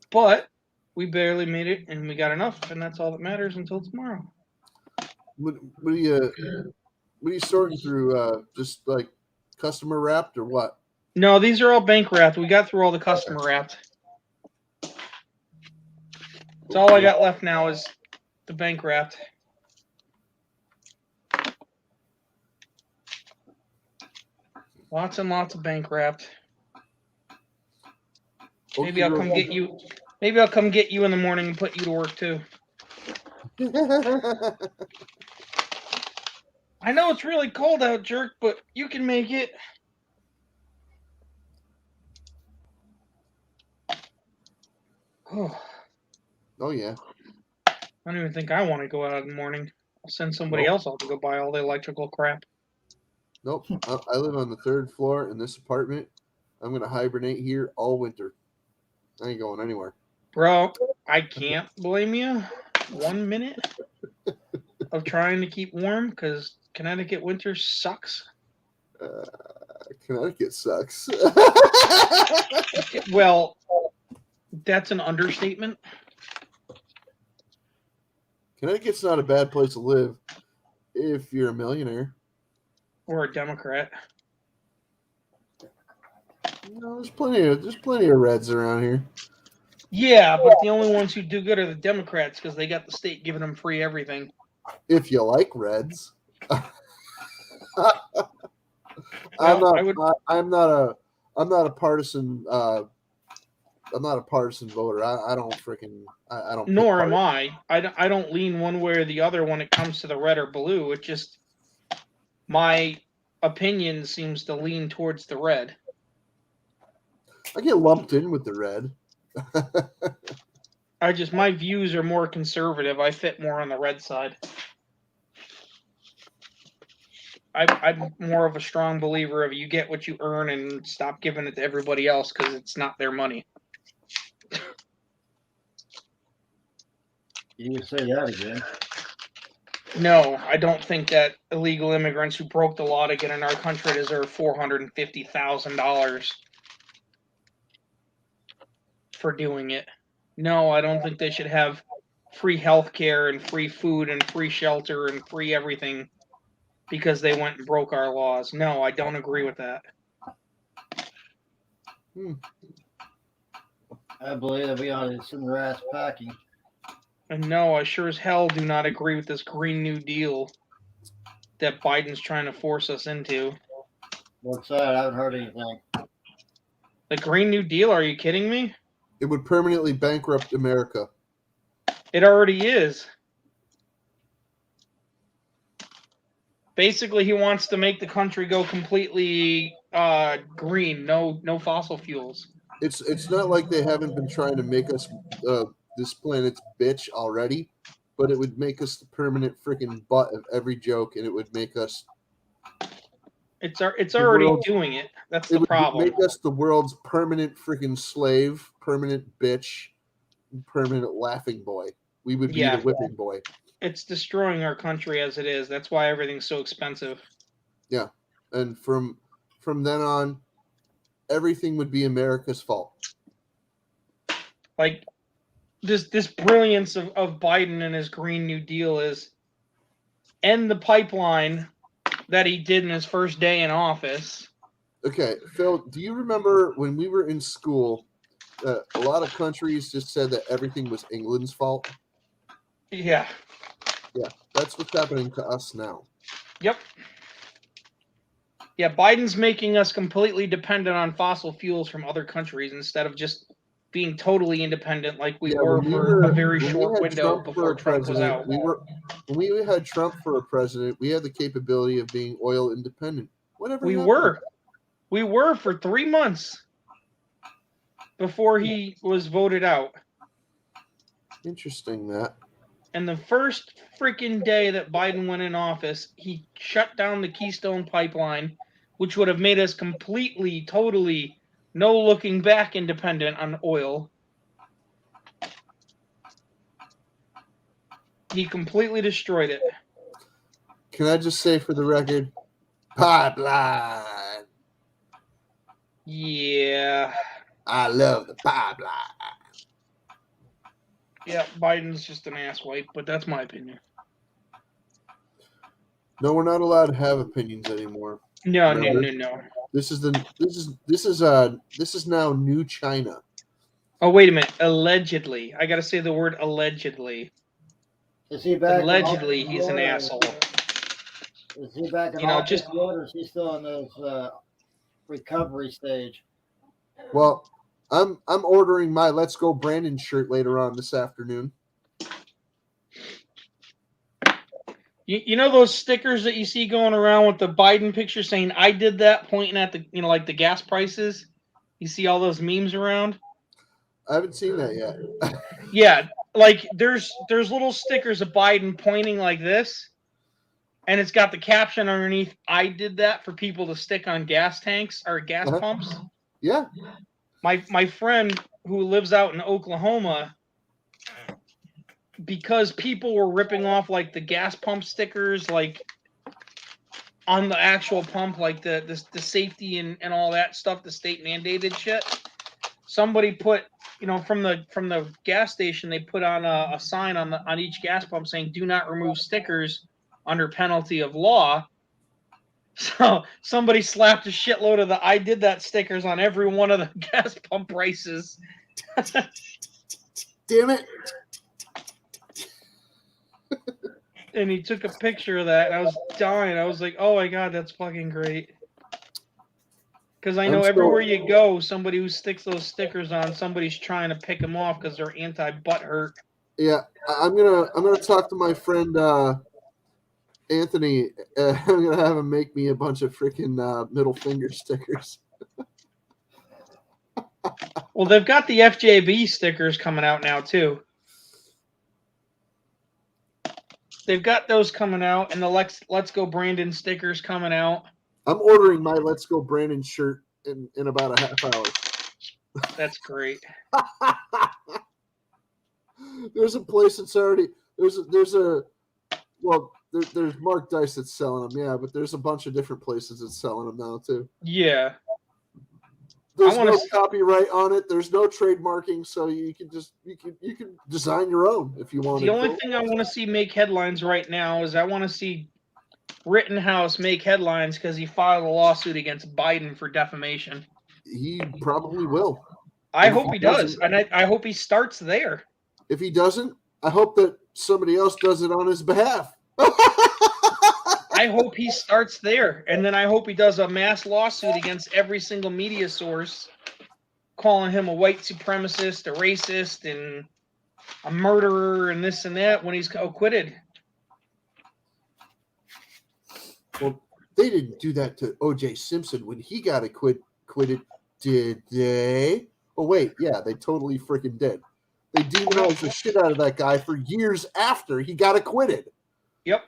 A: But we barely made it, and we got enough, and that's all that matters until tomorrow.
E: What are you sorting through? Just like customer wrapped or what?
A: No, these are all bank wrapped. We got through all the customer wrapped. So all I got left now is the bank wrapped. Lots and lots of bank wrapped. Maybe I'll come get you. Maybe I'll come get you in the morning and put you to work too. I know it's really cold out, jerk, but you can make it.
E: Oh yeah.
A: I don't even think I want to go out in the morning. I'll send somebody else out to go buy all the electrical crap.
E: Nope. I live on the 3rd floor in this apartment. I'm gonna hibernate here all winter. I ain't going anywhere.
A: Bro, I can't blame you 1 minute of trying to keep warm because Connecticut winter sucks.
E: Connecticut sucks.
A: Well, that's an understatement.
E: Connecticut's not a bad place to live if you're a millionaire.
A: Or a Democrat.
E: There's plenty of reds around here.
A: Yeah, but the only ones who do good are the Democrats because they got the state giving them free everything.
E: If you like reds.
A: Well,
E: I'm not a partisan I'm not a partisan voter. I don't freaking I don't pick
A: Nor am
E: parties.
A: I don't lean one way or the other when it comes to the red or blue. It just my opinion seems to lean towards the red.
E: I get lumped in with the red.
A: My views are more conservative. I fit more on the red side. I'm more of a strong believer of you get what you earn and stop giving it to everybody else because it's not their money.
B: You can say that again.
A: No, I don't think that illegal immigrants who broke the law to get in our country deserve $450,000 for doing it. No, I don't think they should have free health care and free food and free shelter and free everything because they went and broke our laws. No, I don't agree with that.
B: I believe that we ought to send their ass packing.
A: And no, I sure as hell do not agree with this Green New Deal that Biden's trying to force us into.
B: What's that? I haven't heard anything.
A: The Green New Deal? Are you kidding me?
E: It would permanently bankrupt America.
A: It already is. Basically, he wants to make the country go completely green, no fossil fuels.
E: It's not like they haven't been trying to make us this planet's bitch already, but it would make us the permanent freaking butt of every joke, and it would make us.
A: It's already
E: world's-
A: doing it. That's
E: It
A: the
E: would
A: problem.
E: make us the world's permanent freaking slave, permanent bitch, permanent laughing boy. We would be
A: Yeah.
E: the whipping boy.
A: It's destroying our country as it is. That's why everything's so expensive.
E: Yeah, and from then on, everything would be America's fault.
A: Like this brilliance of Biden and his Green New Deal is end the pipeline that he did in his first day in office.
E: Okay, Phil, do you remember when we were in school, a lot of countries just said that everything was England's fault?
A: Yeah.
E: Yeah, that's what's happening to us now.
A: Yep. Yeah, Biden's making us completely dependent on fossil fuels from other countries instead of just being totally independent like we were
E: when
A: for a very
E: when we
A: short
E: had
A: window
E: Trump for
A: before
E: a
A: Trump was
E: president,
A: out.
E: when we had Trump for a president, we had the capability of being oil independent. Whatever
A: We
E: happened?
A: We were for 3 months before he was voted out.
E: Interesting that.
A: And the first freaking day that Biden went in office, he shut down the Keystone Pipeline, which would have made us completely, totally, no looking back independent on oil. He completely destroyed it.
E: Can I just say for the record, pipeline.
A: Yeah.
E: I love the pipeline.
A: Yeah, Biden's just an asswipe, but that's my opinion.
E: No, we're not allowed to have opinions anymore.
A: No.
E: This is now new China.
A: Oh, wait a minute. Allegedly. I gotta say the word allegedly.
B: Is he back?
A: Allegedly, he's an asshole.
B: Is he back in office yet, or is he still in this recovery stage?
E: Well, I'm ordering my Let's Go Brandon shirt later on this afternoon.
A: You know those stickers that you see going around with the Biden picture saying "I did that," pointing at the like the gas prices. You see all those memes around.
E: I haven't seen that yet.
A: Yeah, like there's little stickers of Biden pointing like this, and it's got the caption underneath, "I did that," for people to stick on gas tanks or gas pumps.
E: Yeah.
A: My friend who lives out in Oklahoma, because people were ripping off like the gas pump stickers like on the actual pump, like the safety and all that stuff, the state mandated shit. Somebody put, from the gas station, they put on a sign on each gas pump saying "Do not remove stickers under penalty of law." So somebody slapped a shitload of the "I did that" stickers on every one of the gas pump prices.
E: Damn it!
A: And he took a picture of that, and I was dying. I was like, "Oh my god, that's fucking great!" Because I know everywhere you go, somebody who sticks those stickers on, somebody's trying to pick them off because they're anti-butt hurt.
E: Yeah, I'm gonna talk to my friend Anthony. I'm gonna have him make me a bunch of freaking middle finger stickers.
A: Well, they've got the FJB stickers coming out now too. They've got those coming out, and the Let's Go Brandon stickers coming out.
E: I'm ordering my Let's Go Brandon shirt in about a half hour.
A: That's great.
E: There's a place that's already there's Mark Dice that's selling them, yeah, but there's a bunch of different places that's selling them now too.
A: Yeah.
E: There's no copyright on it. There's no trademarking, so you can design your own if you want.
A: The only thing I want to see make headlines right now is I want to see Rittenhouse make headlines because he filed a lawsuit against Biden for defamation.
E: He probably will.
A: I hope he does, and I hope he starts there.
E: If he doesn't, I hope that somebody else does it on his behalf.
A: I hope he starts there, and then I hope he does a mass lawsuit against every single media source, calling him a white supremacist, a racist, and a murderer, and this and that when he's acquitted.
E: Well, they didn't do that to O.J. Simpson when he got acquitted, did they? Oh, wait, yeah, they totally freaking did. They demonized the shit out of that guy for years after he got acquitted.
A: Yep.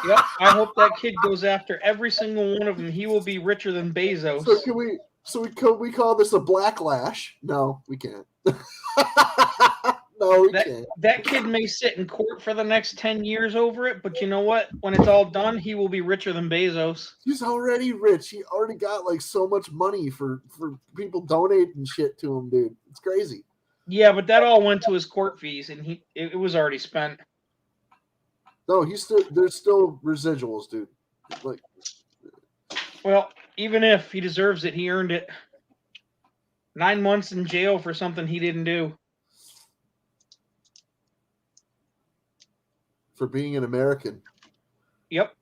A: Yep. I hope that kid goes after every single one of them. He will be richer than Bezos.
E: So we call this a blacklash? No, we can't. No, we can't.
A: That kid may sit in court for the next 10 years over it, but you know what? When it's all done, he will be richer than Bezos.
E: He's already rich. He already got like so much money for people donating shit to him, dude. It's crazy.
A: Yeah, but that all went to his court fees, and it was already spent.
E: No, there's still residuals, dude. Like,
A: well, even if he deserves it, he earned it. 9 months in jail for something he didn't do.
E: For being an American.
A: Yep.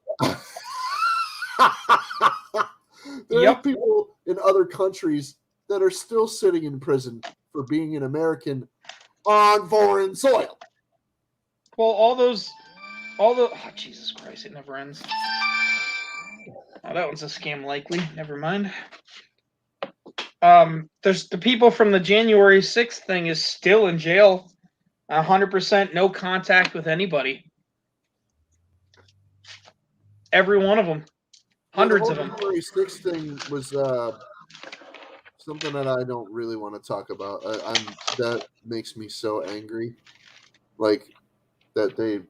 E: There are people in other countries that are still sitting in prison for being an American on foreign soil.
A: Well, oh, Jesus Christ, it never ends. Oh, that one's a scam likely. Never mind. There's the people from the January 6th thing is still in jail. 100% no contact with anybody. Every one of them. Hundreds of them.
E: The January 6th thing was something that I don't really want to talk about. That makes me so angry. Like that they.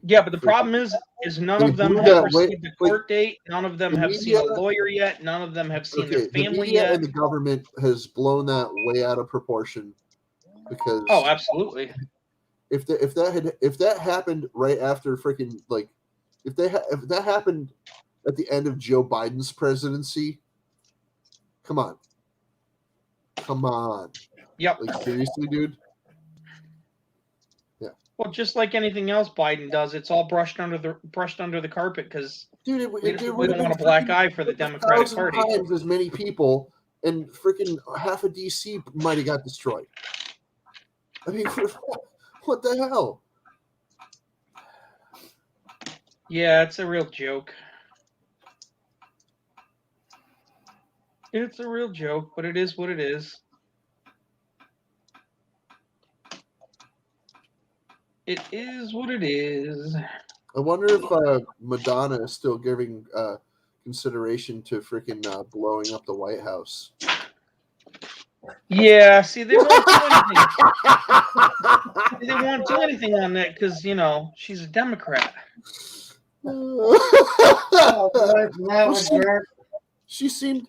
A: Yeah, but the problem is none of them have received a court date. None of them have seen a lawyer yet. None of them have seen their family
E: the media
A: yet.
E: And the government has blown that way out of proportion because.
A: Oh, absolutely.
E: If that happened right after freaking like, if that happened at the end of Joe Biden's presidency, come on.
A: Yep.
E: Like seriously, dude.
A: Well, just like anything else Biden does, it's all brushed under the carpet because we don't want a black eye for the Democratic Party.
E: Times as many people, and freaking half of DC might have got destroyed. I mean, what the hell?
A: Yeah, it's a real joke. It's a real joke, but it is what it is. It is what it is.
E: I wonder if Madonna is still giving consideration to freaking blowing up the White House.
A: Yeah, see, they won't do anything. They won't do anything on that because, she's a Democrat.
B: Oh, boy, that
E: Well,
B: was jerk.
E: she seemed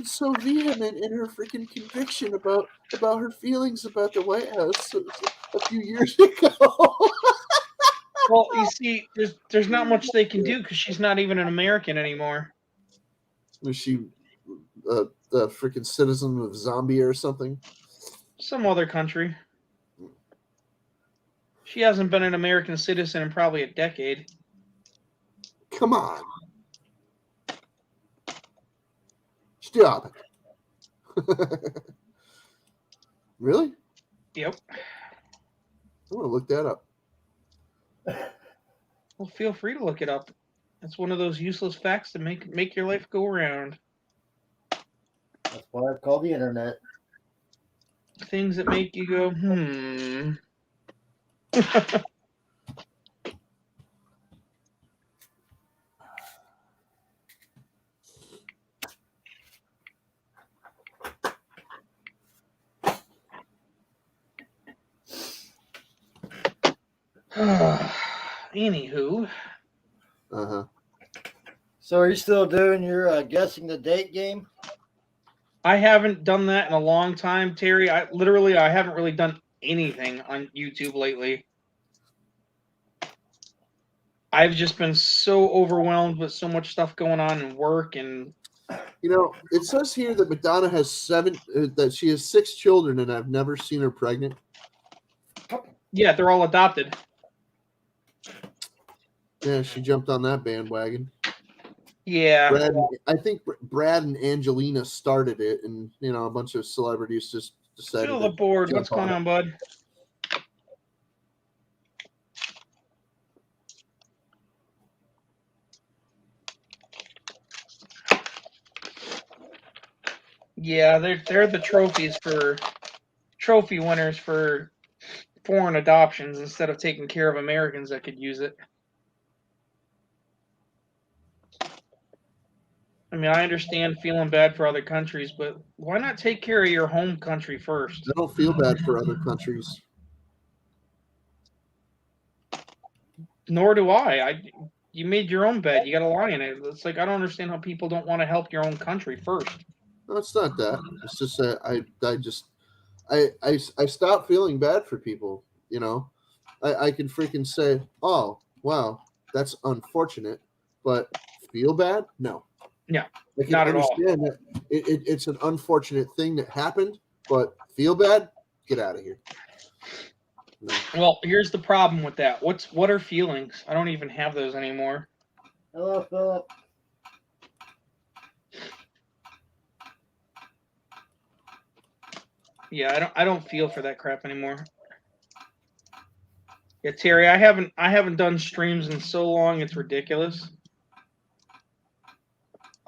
E: so vehement in her freaking conviction about her feelings about the White House a few years ago.
A: Well, you see, there's not much they can do because she's not even an American anymore.
E: Was she a freaking citizen of Zambia or something?
A: Some other country. She hasn't been an American citizen in probably a decade.
E: Come on. Stop it. Really?
A: Yep.
E: I want to look that up.
A: Well, feel free to look it up. It's one of those useless facts that make your life go around.
B: That's why it's called the internet.
A: Things that make you go, Anywho,
E: Uh-huh.
B: So are you still doing your guessing the date game?
A: I haven't done that in a long time, Terry. I haven't really done anything on YouTube lately. I've just been so overwhelmed with so much stuff going on in work and
E: You know, it says here that Madonna has that she has 6 children, and I've never seen her pregnant.
A: yeah, they're all adopted.
E: Yeah, she jumped on that bandwagon.
A: Yeah.
E: I think Brad and Angelina started it, and a bunch of celebrities just decided.
A: Feel the board.
E: jump
A: What's going
E: it.
A: on, bud? Yeah, they're the trophy winners for foreign adoptions instead of taking care of Americans that could use it. I mean, I understand feeling bad for other countries, but why not take care of your home country first?
E: I don't feel bad for other countries.
A: Nor do I. You made your own bed. You got to lie in it. It's like I don't understand how people don't want to help your own country first.
E: No, it's not that. It's just that I stopped feeling bad for people. I can freaking say, oh wow, that's unfortunate, but feel bad? No.
A: Yeah,
E: I can
A: not at all.
E: understand that it's an unfortunate thing that happened, but feel bad? Get out of here. No.
A: Well, here's the problem with that. What are feelings? I don't even have those anymore.
B: Hello, Philip.
A: Yeah, I don't feel for that crap anymore. Yeah, Terry, I haven't done streams in so long it's ridiculous.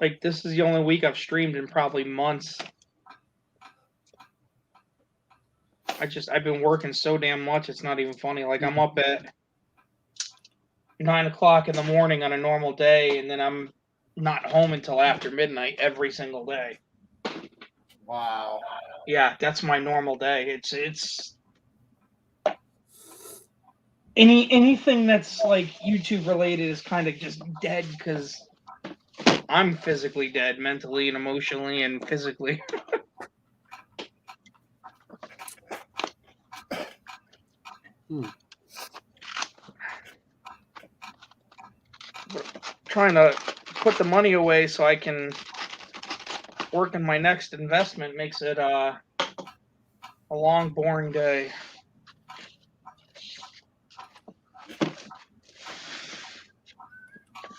A: Like this is the only week I've streamed in probably months. I've been working so damn much it's not even funny. Like I'm up at 9 o'clock in the morning on a normal day, and then I'm not home until after midnight every single day.
B: Wow.
A: Yeah, that's my normal day. It's anything that's like YouTube related is kind of just dead because I'm physically dead, mentally and emotionally and physically. Trying to put the money away so I can work on my next investment makes it a long, boring day.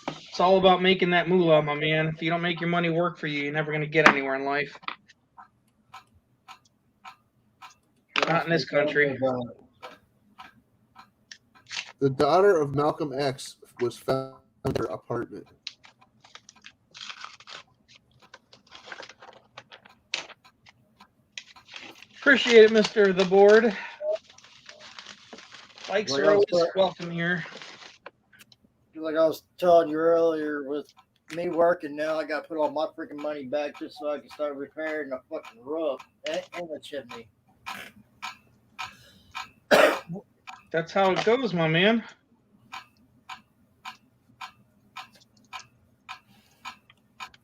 A: It's all about making that moolah, my man. If you don't make your money work for you, you're never going to get anywhere in life. Not in this country.
E: The daughter of Malcolm X was found in her apartment.
A: Appreciate it, Mr. The Board. Likes are always welcome here.
B: Like I was telling you earlier, with me working now, I got to put all my freaking money back just so I can start repairing the fucking roof and the chimney.
A: That's how it goes, my man.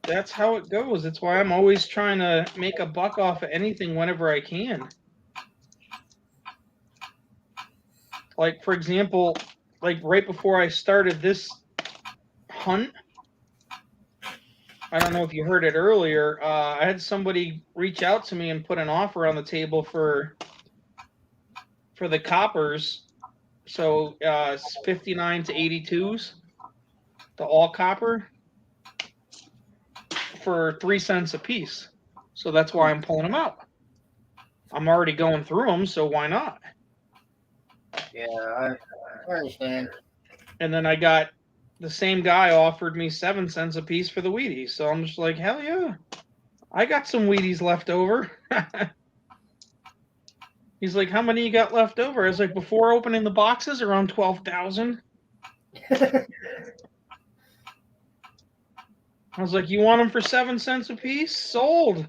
A: that's how it goes. That's why I'm always trying to make a buck off of anything whenever I can. Like, for example, like right before I started this hunt, I don't know if you heard it earlier, I had somebody reach out to me and put an offer on the table for the coppers. So 59 to 82s, the all copper, for 3 cents a piece. So that's why I'm pulling them out. I'm already going through them, so why not?
B: Yeah, I understand.
A: And then I got the same guy offered me 7 cents a piece for the Wheaties. So I'm just like, hell yeah. I got some Wheaties left over. He's like, how many you got left over? I was like, before opening the boxes, around 12,000. I was like, you want them for 7 cents a piece? Sold.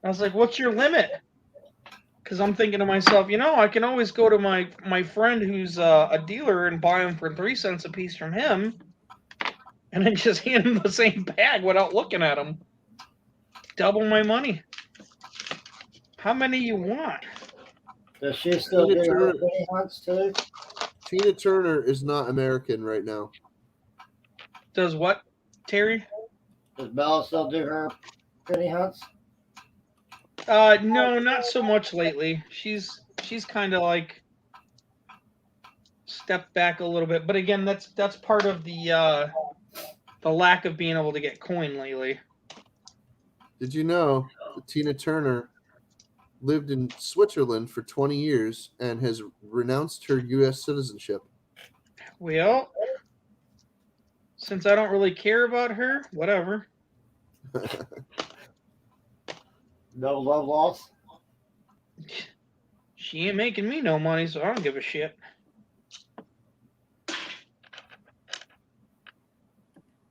A: I was like, what's your limit? Because I'm thinking to myself, I can always go to my friend who's a dealer and buy them for 3 cents a piece from him, and then just hand him the same bag without looking at them. Double my money. How many you want?
B: Does she still do her penny hunts too?
E: Tina Turner is not American right now.
A: Does what, Terry?
B: Does Bella still do her penny hunts?
A: No, not so much lately. She's kind of like stepped back a little bit, but again, that's part of the lack of being able to get coin lately.
E: Did you know that Tina Turner lived in Switzerland for 20 years and has renounced her U.S. citizenship?
A: Well, since I don't really care about her, whatever.
B: No love loss?
A: She ain't making me no money, so I don't give a shit.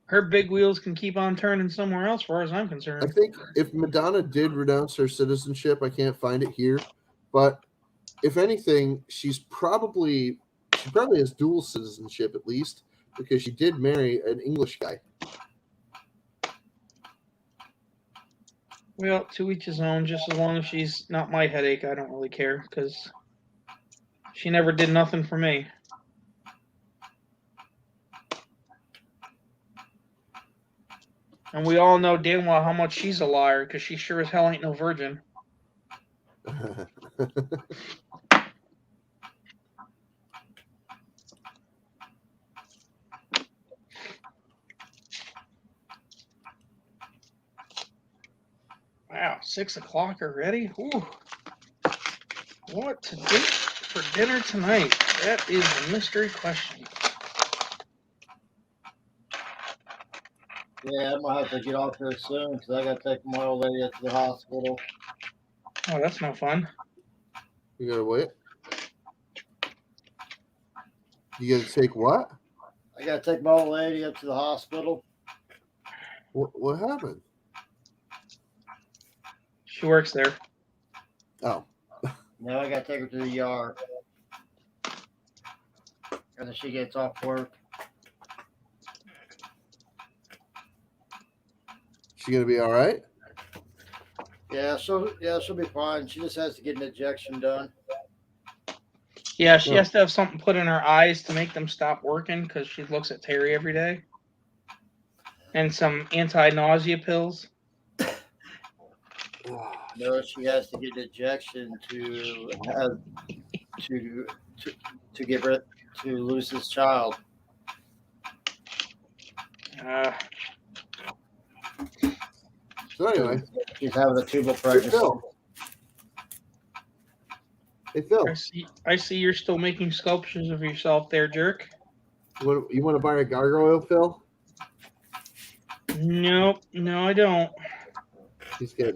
A: Her big wheels can keep on turning somewhere else, as far as I'm
E: I
A: concerned.
E: think if Madonna did renounce her citizenship, I can't find it here, but if anything, she probably has dual citizenship at least, because she did marry an English guy.
A: Well, to each his own. Just as long as she's not my headache, I don't really care, because she never did nothing for me. And we all know damn well how much she's a liar, because she sure as hell ain't no virgin. Wow, 6 o'clock already? Ooh. What to do for dinner tonight? That is a mystery question.
B: Yeah, I might have to get off here soon because I got to take my old lady up to the hospital.
A: Oh, that's no fun.
E: You gotta wait. You gotta take what?
B: I got to take my old lady up to the hospital.
E: What happened?
A: She works there.
E: Oh.
B: Now I got to take her to the yard. And then she gets off work.
E: She gonna be all right?
B: Yeah, she'll be fine. She just has to get an injection done.
A: Yeah, she has to have something put in her eyes to make them stop working, because she looks at Terry every day. And some anti-nausea pills.
B: No, she has to get an injection to have to give her to lose his child.
E: So anyway,
B: She's having a tubal
E: hey
B: pregnancy.
E: Phil. Hey Phil,
A: I see you're still making sculptures of yourself there, jerk.
E: you want to buy a gargoyle, Phil?
A: Nope, no I don't.
E: He's got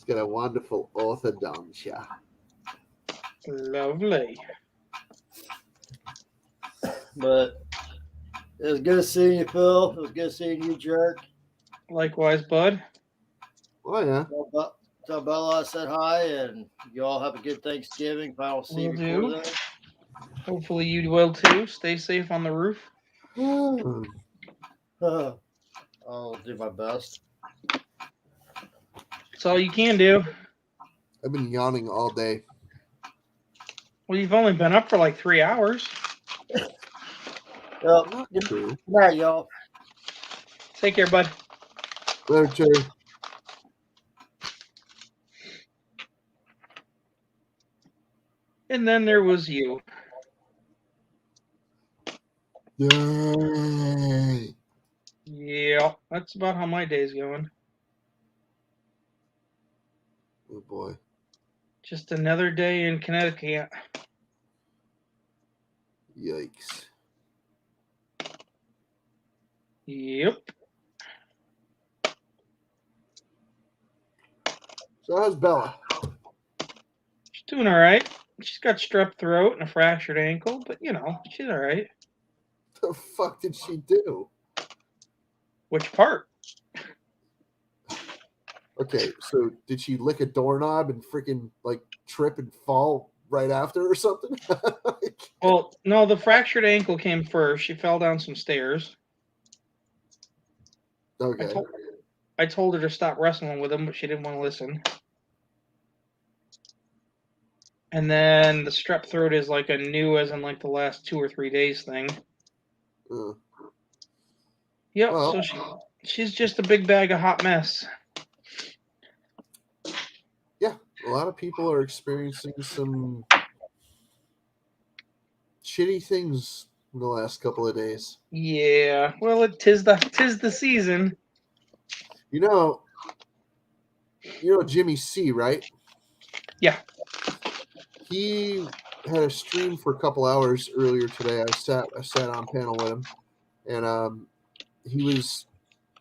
E: a wonderful orthodontia.
A: Lovely.
B: But it was good seeing you, Phil. It was good seeing you, jerk.
A: Likewise, bud.
E: Oh yeah.
B: Tell Bella I said hi, and you all have a good Thanksgiving. If I don't see you
A: Will
B: before
A: do.
B: then.
A: Hopefully you will too. Stay safe on the roof.
B: I'll do my best.
A: That's all you can do.
E: I've been yawning all day.
A: Well, you've only been up for like 3 hours.
B: Well,
E: Not
B: good
E: true.
B: night, y'all.
A: Take care, bud.
E: Later, Cherry.
A: And then there was you.
E: Yay.
A: Yeah, that's about how my day's going.
E: Oh boy.
A: Just another day in Connecticut.
E: Yikes.
A: Yep.
E: So how's Bella?
A: She's doing all right. She's got strep throat and a fractured ankle, but she's all right.
E: The fuck did she do?
A: Which part?
E: Okay, so did she lick a doorknob and freaking like trip and fall right after or something?
A: Well, no, the fractured ankle came first. She fell down some stairs.
E: Okay.
A: I told her to stop wrestling with him, but she didn't want to listen. And then the strep throat is like a new, as in like the last 2 or 3 days thing.
E: Uh,
A: Yep.
E: Well-
A: So she's just a big bag of hot mess.
E: yeah, a lot of people are experiencing some shitty things in the last couple of days.
A: Yeah. Well, tis the season.
E: You know Jimmy C, right?
A: Yeah.
E: He had a stream for a couple hours earlier today. I sat on panel with him, and he was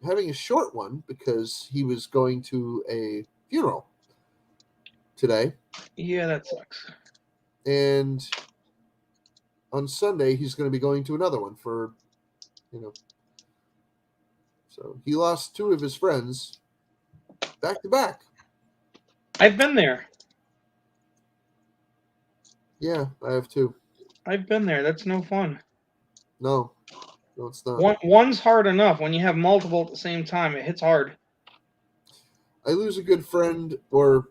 E: having a short one because he was going to a funeral today,
A: Yeah, that sucks.
E: and on Sunday he's going to be going to another one for, so he lost 2 of his friends back to back.
A: I've been there.
E: Yeah, I have 2.
A: I've been there. That's no fun.
E: No, it's not.
A: One's hard enough. When you have multiple at the same time, it hits hard.
E: I lose a good friend or,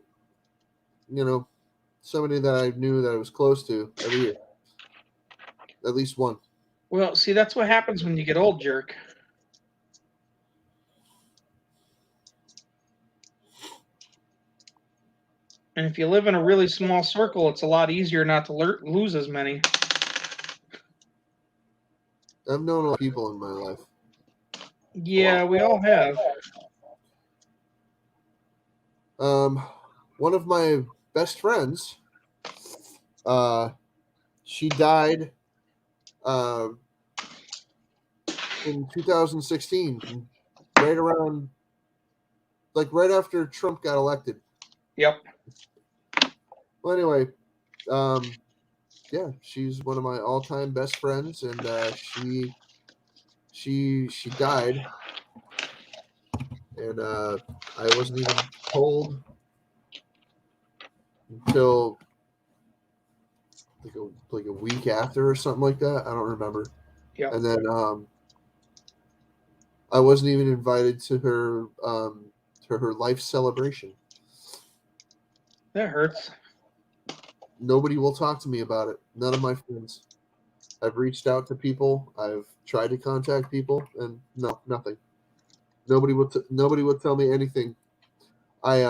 E: somebody that I knew that I was close to every year. At least one.
A: Well, see, that's what happens when you get old, jerk. And if you live in a really small circle, it's a lot easier not to lose as many.
E: I've known a lot of people in my life.
A: Yeah, we all have.
E: One of my best friends, she died in 2016, right after Trump got elected.
A: Yep.
E: Well, anyway, yeah, she's one of my all-time best friends, and she died, and I wasn't even told until like a week after or something like that. I don't remember.
A: Yep.
E: And then I wasn't even invited to her life celebration.
A: That hurts.
E: Nobody will talk to me about it. None of my friends. I've reached out to people. I've tried to contact people, and no, nothing. Nobody would tell me anything. I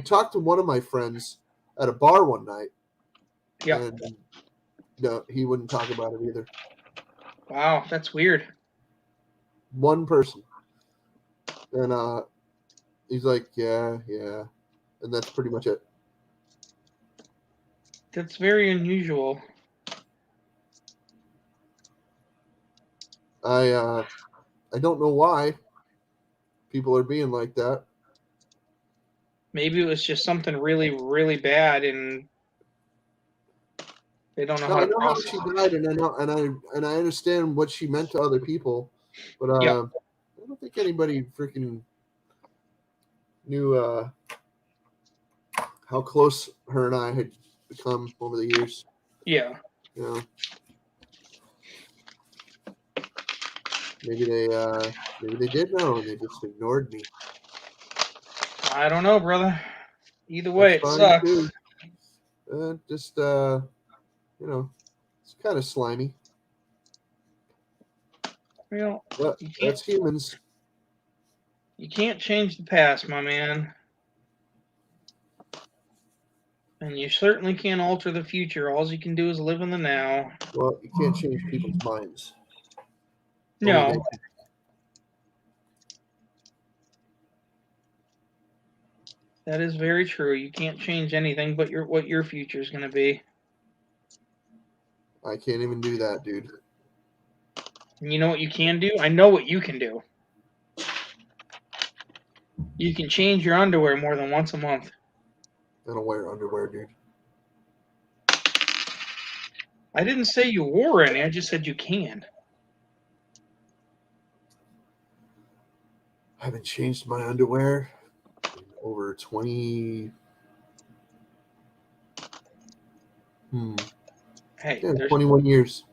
E: talked to one of my friends at a bar one night.
A: Yep.
E: And no, he wouldn't talk about it either.
A: Wow, that's weird.
E: One person. And he's like, yeah. And that's pretty much it.
A: That's very unusual.
E: I don't know why people are being like that.
A: Maybe it was just something really, really bad, and they don't know how
E: I
A: to
E: know how
A: process
E: she
A: it.
E: died, and I understand what she meant to other people, but
A: Yep.
E: I don't think anybody freaking knew how close her and I had become over the years.
A: Yeah.
E: Maybe they did know and they just ignored me.
A: I don't know, brother. Either way,
E: That's
A: it
E: fine
A: sucks.
E: too. Just you know, it's kind of slimy.
A: Well,
E: But
A: you can't
E: that's humans.
A: you can't change the past, my man. And you certainly can't alter the future. All you can do is live in the now.
E: Well, you can't change people's minds.
A: No.
E: Only they can.
A: That is very true. You can't change anything but what your future is going to be.
E: I can't even do that, dude.
A: And you know what you can do? I know what you can do. You can change your underwear more than once a month.
E: I don't wear underwear, dude.
A: I didn't say you wore any. I just said you can.
E: I haven't changed my underwear in over 20.
A: Hey,
E: Yeah, 21 years.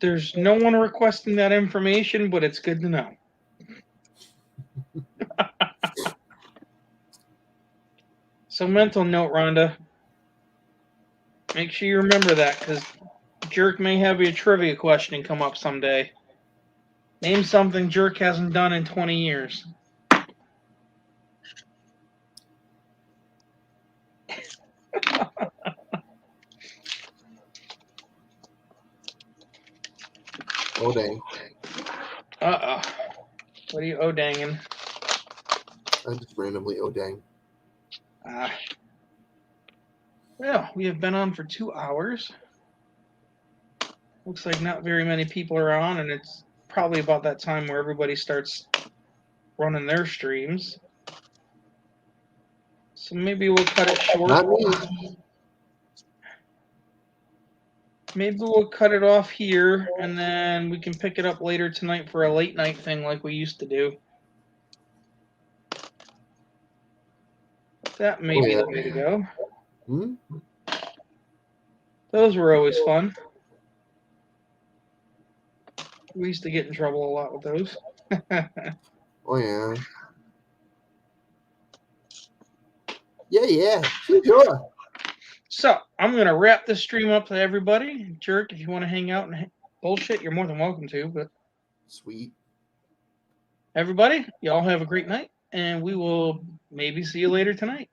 A: there's no one requesting that information, but it's good to know. So mental note, Rhonda. Make sure you remember that, because Jerk may have a trivia question come up someday. Name something Jerk hasn't done in 20 years.
E: Oh, dang.
A: Uh-oh. What are you oh-danging?
E: I just randomly, oh, dang.
A: Well, we have been on for 2 hours. Looks like not very many people are on, and it's probably about that time where everybody starts running their streams. So maybe we'll cut it short.
E: Not me.
A: Maybe we'll cut it off here, and then we can pick it up later tonight for a late night thing like we used to do. That may be the way to go. Those were always fun. We used to get in trouble a lot with those.
E: Oh, yeah. Yeah. Sure.
A: So, I'm going to wrap this stream up to everybody. Jerk, if you want to hang out and bullshit, you're more than welcome to. But
E: Sweet.
A: everybody, y'all have a great night, and we will maybe see you later tonight.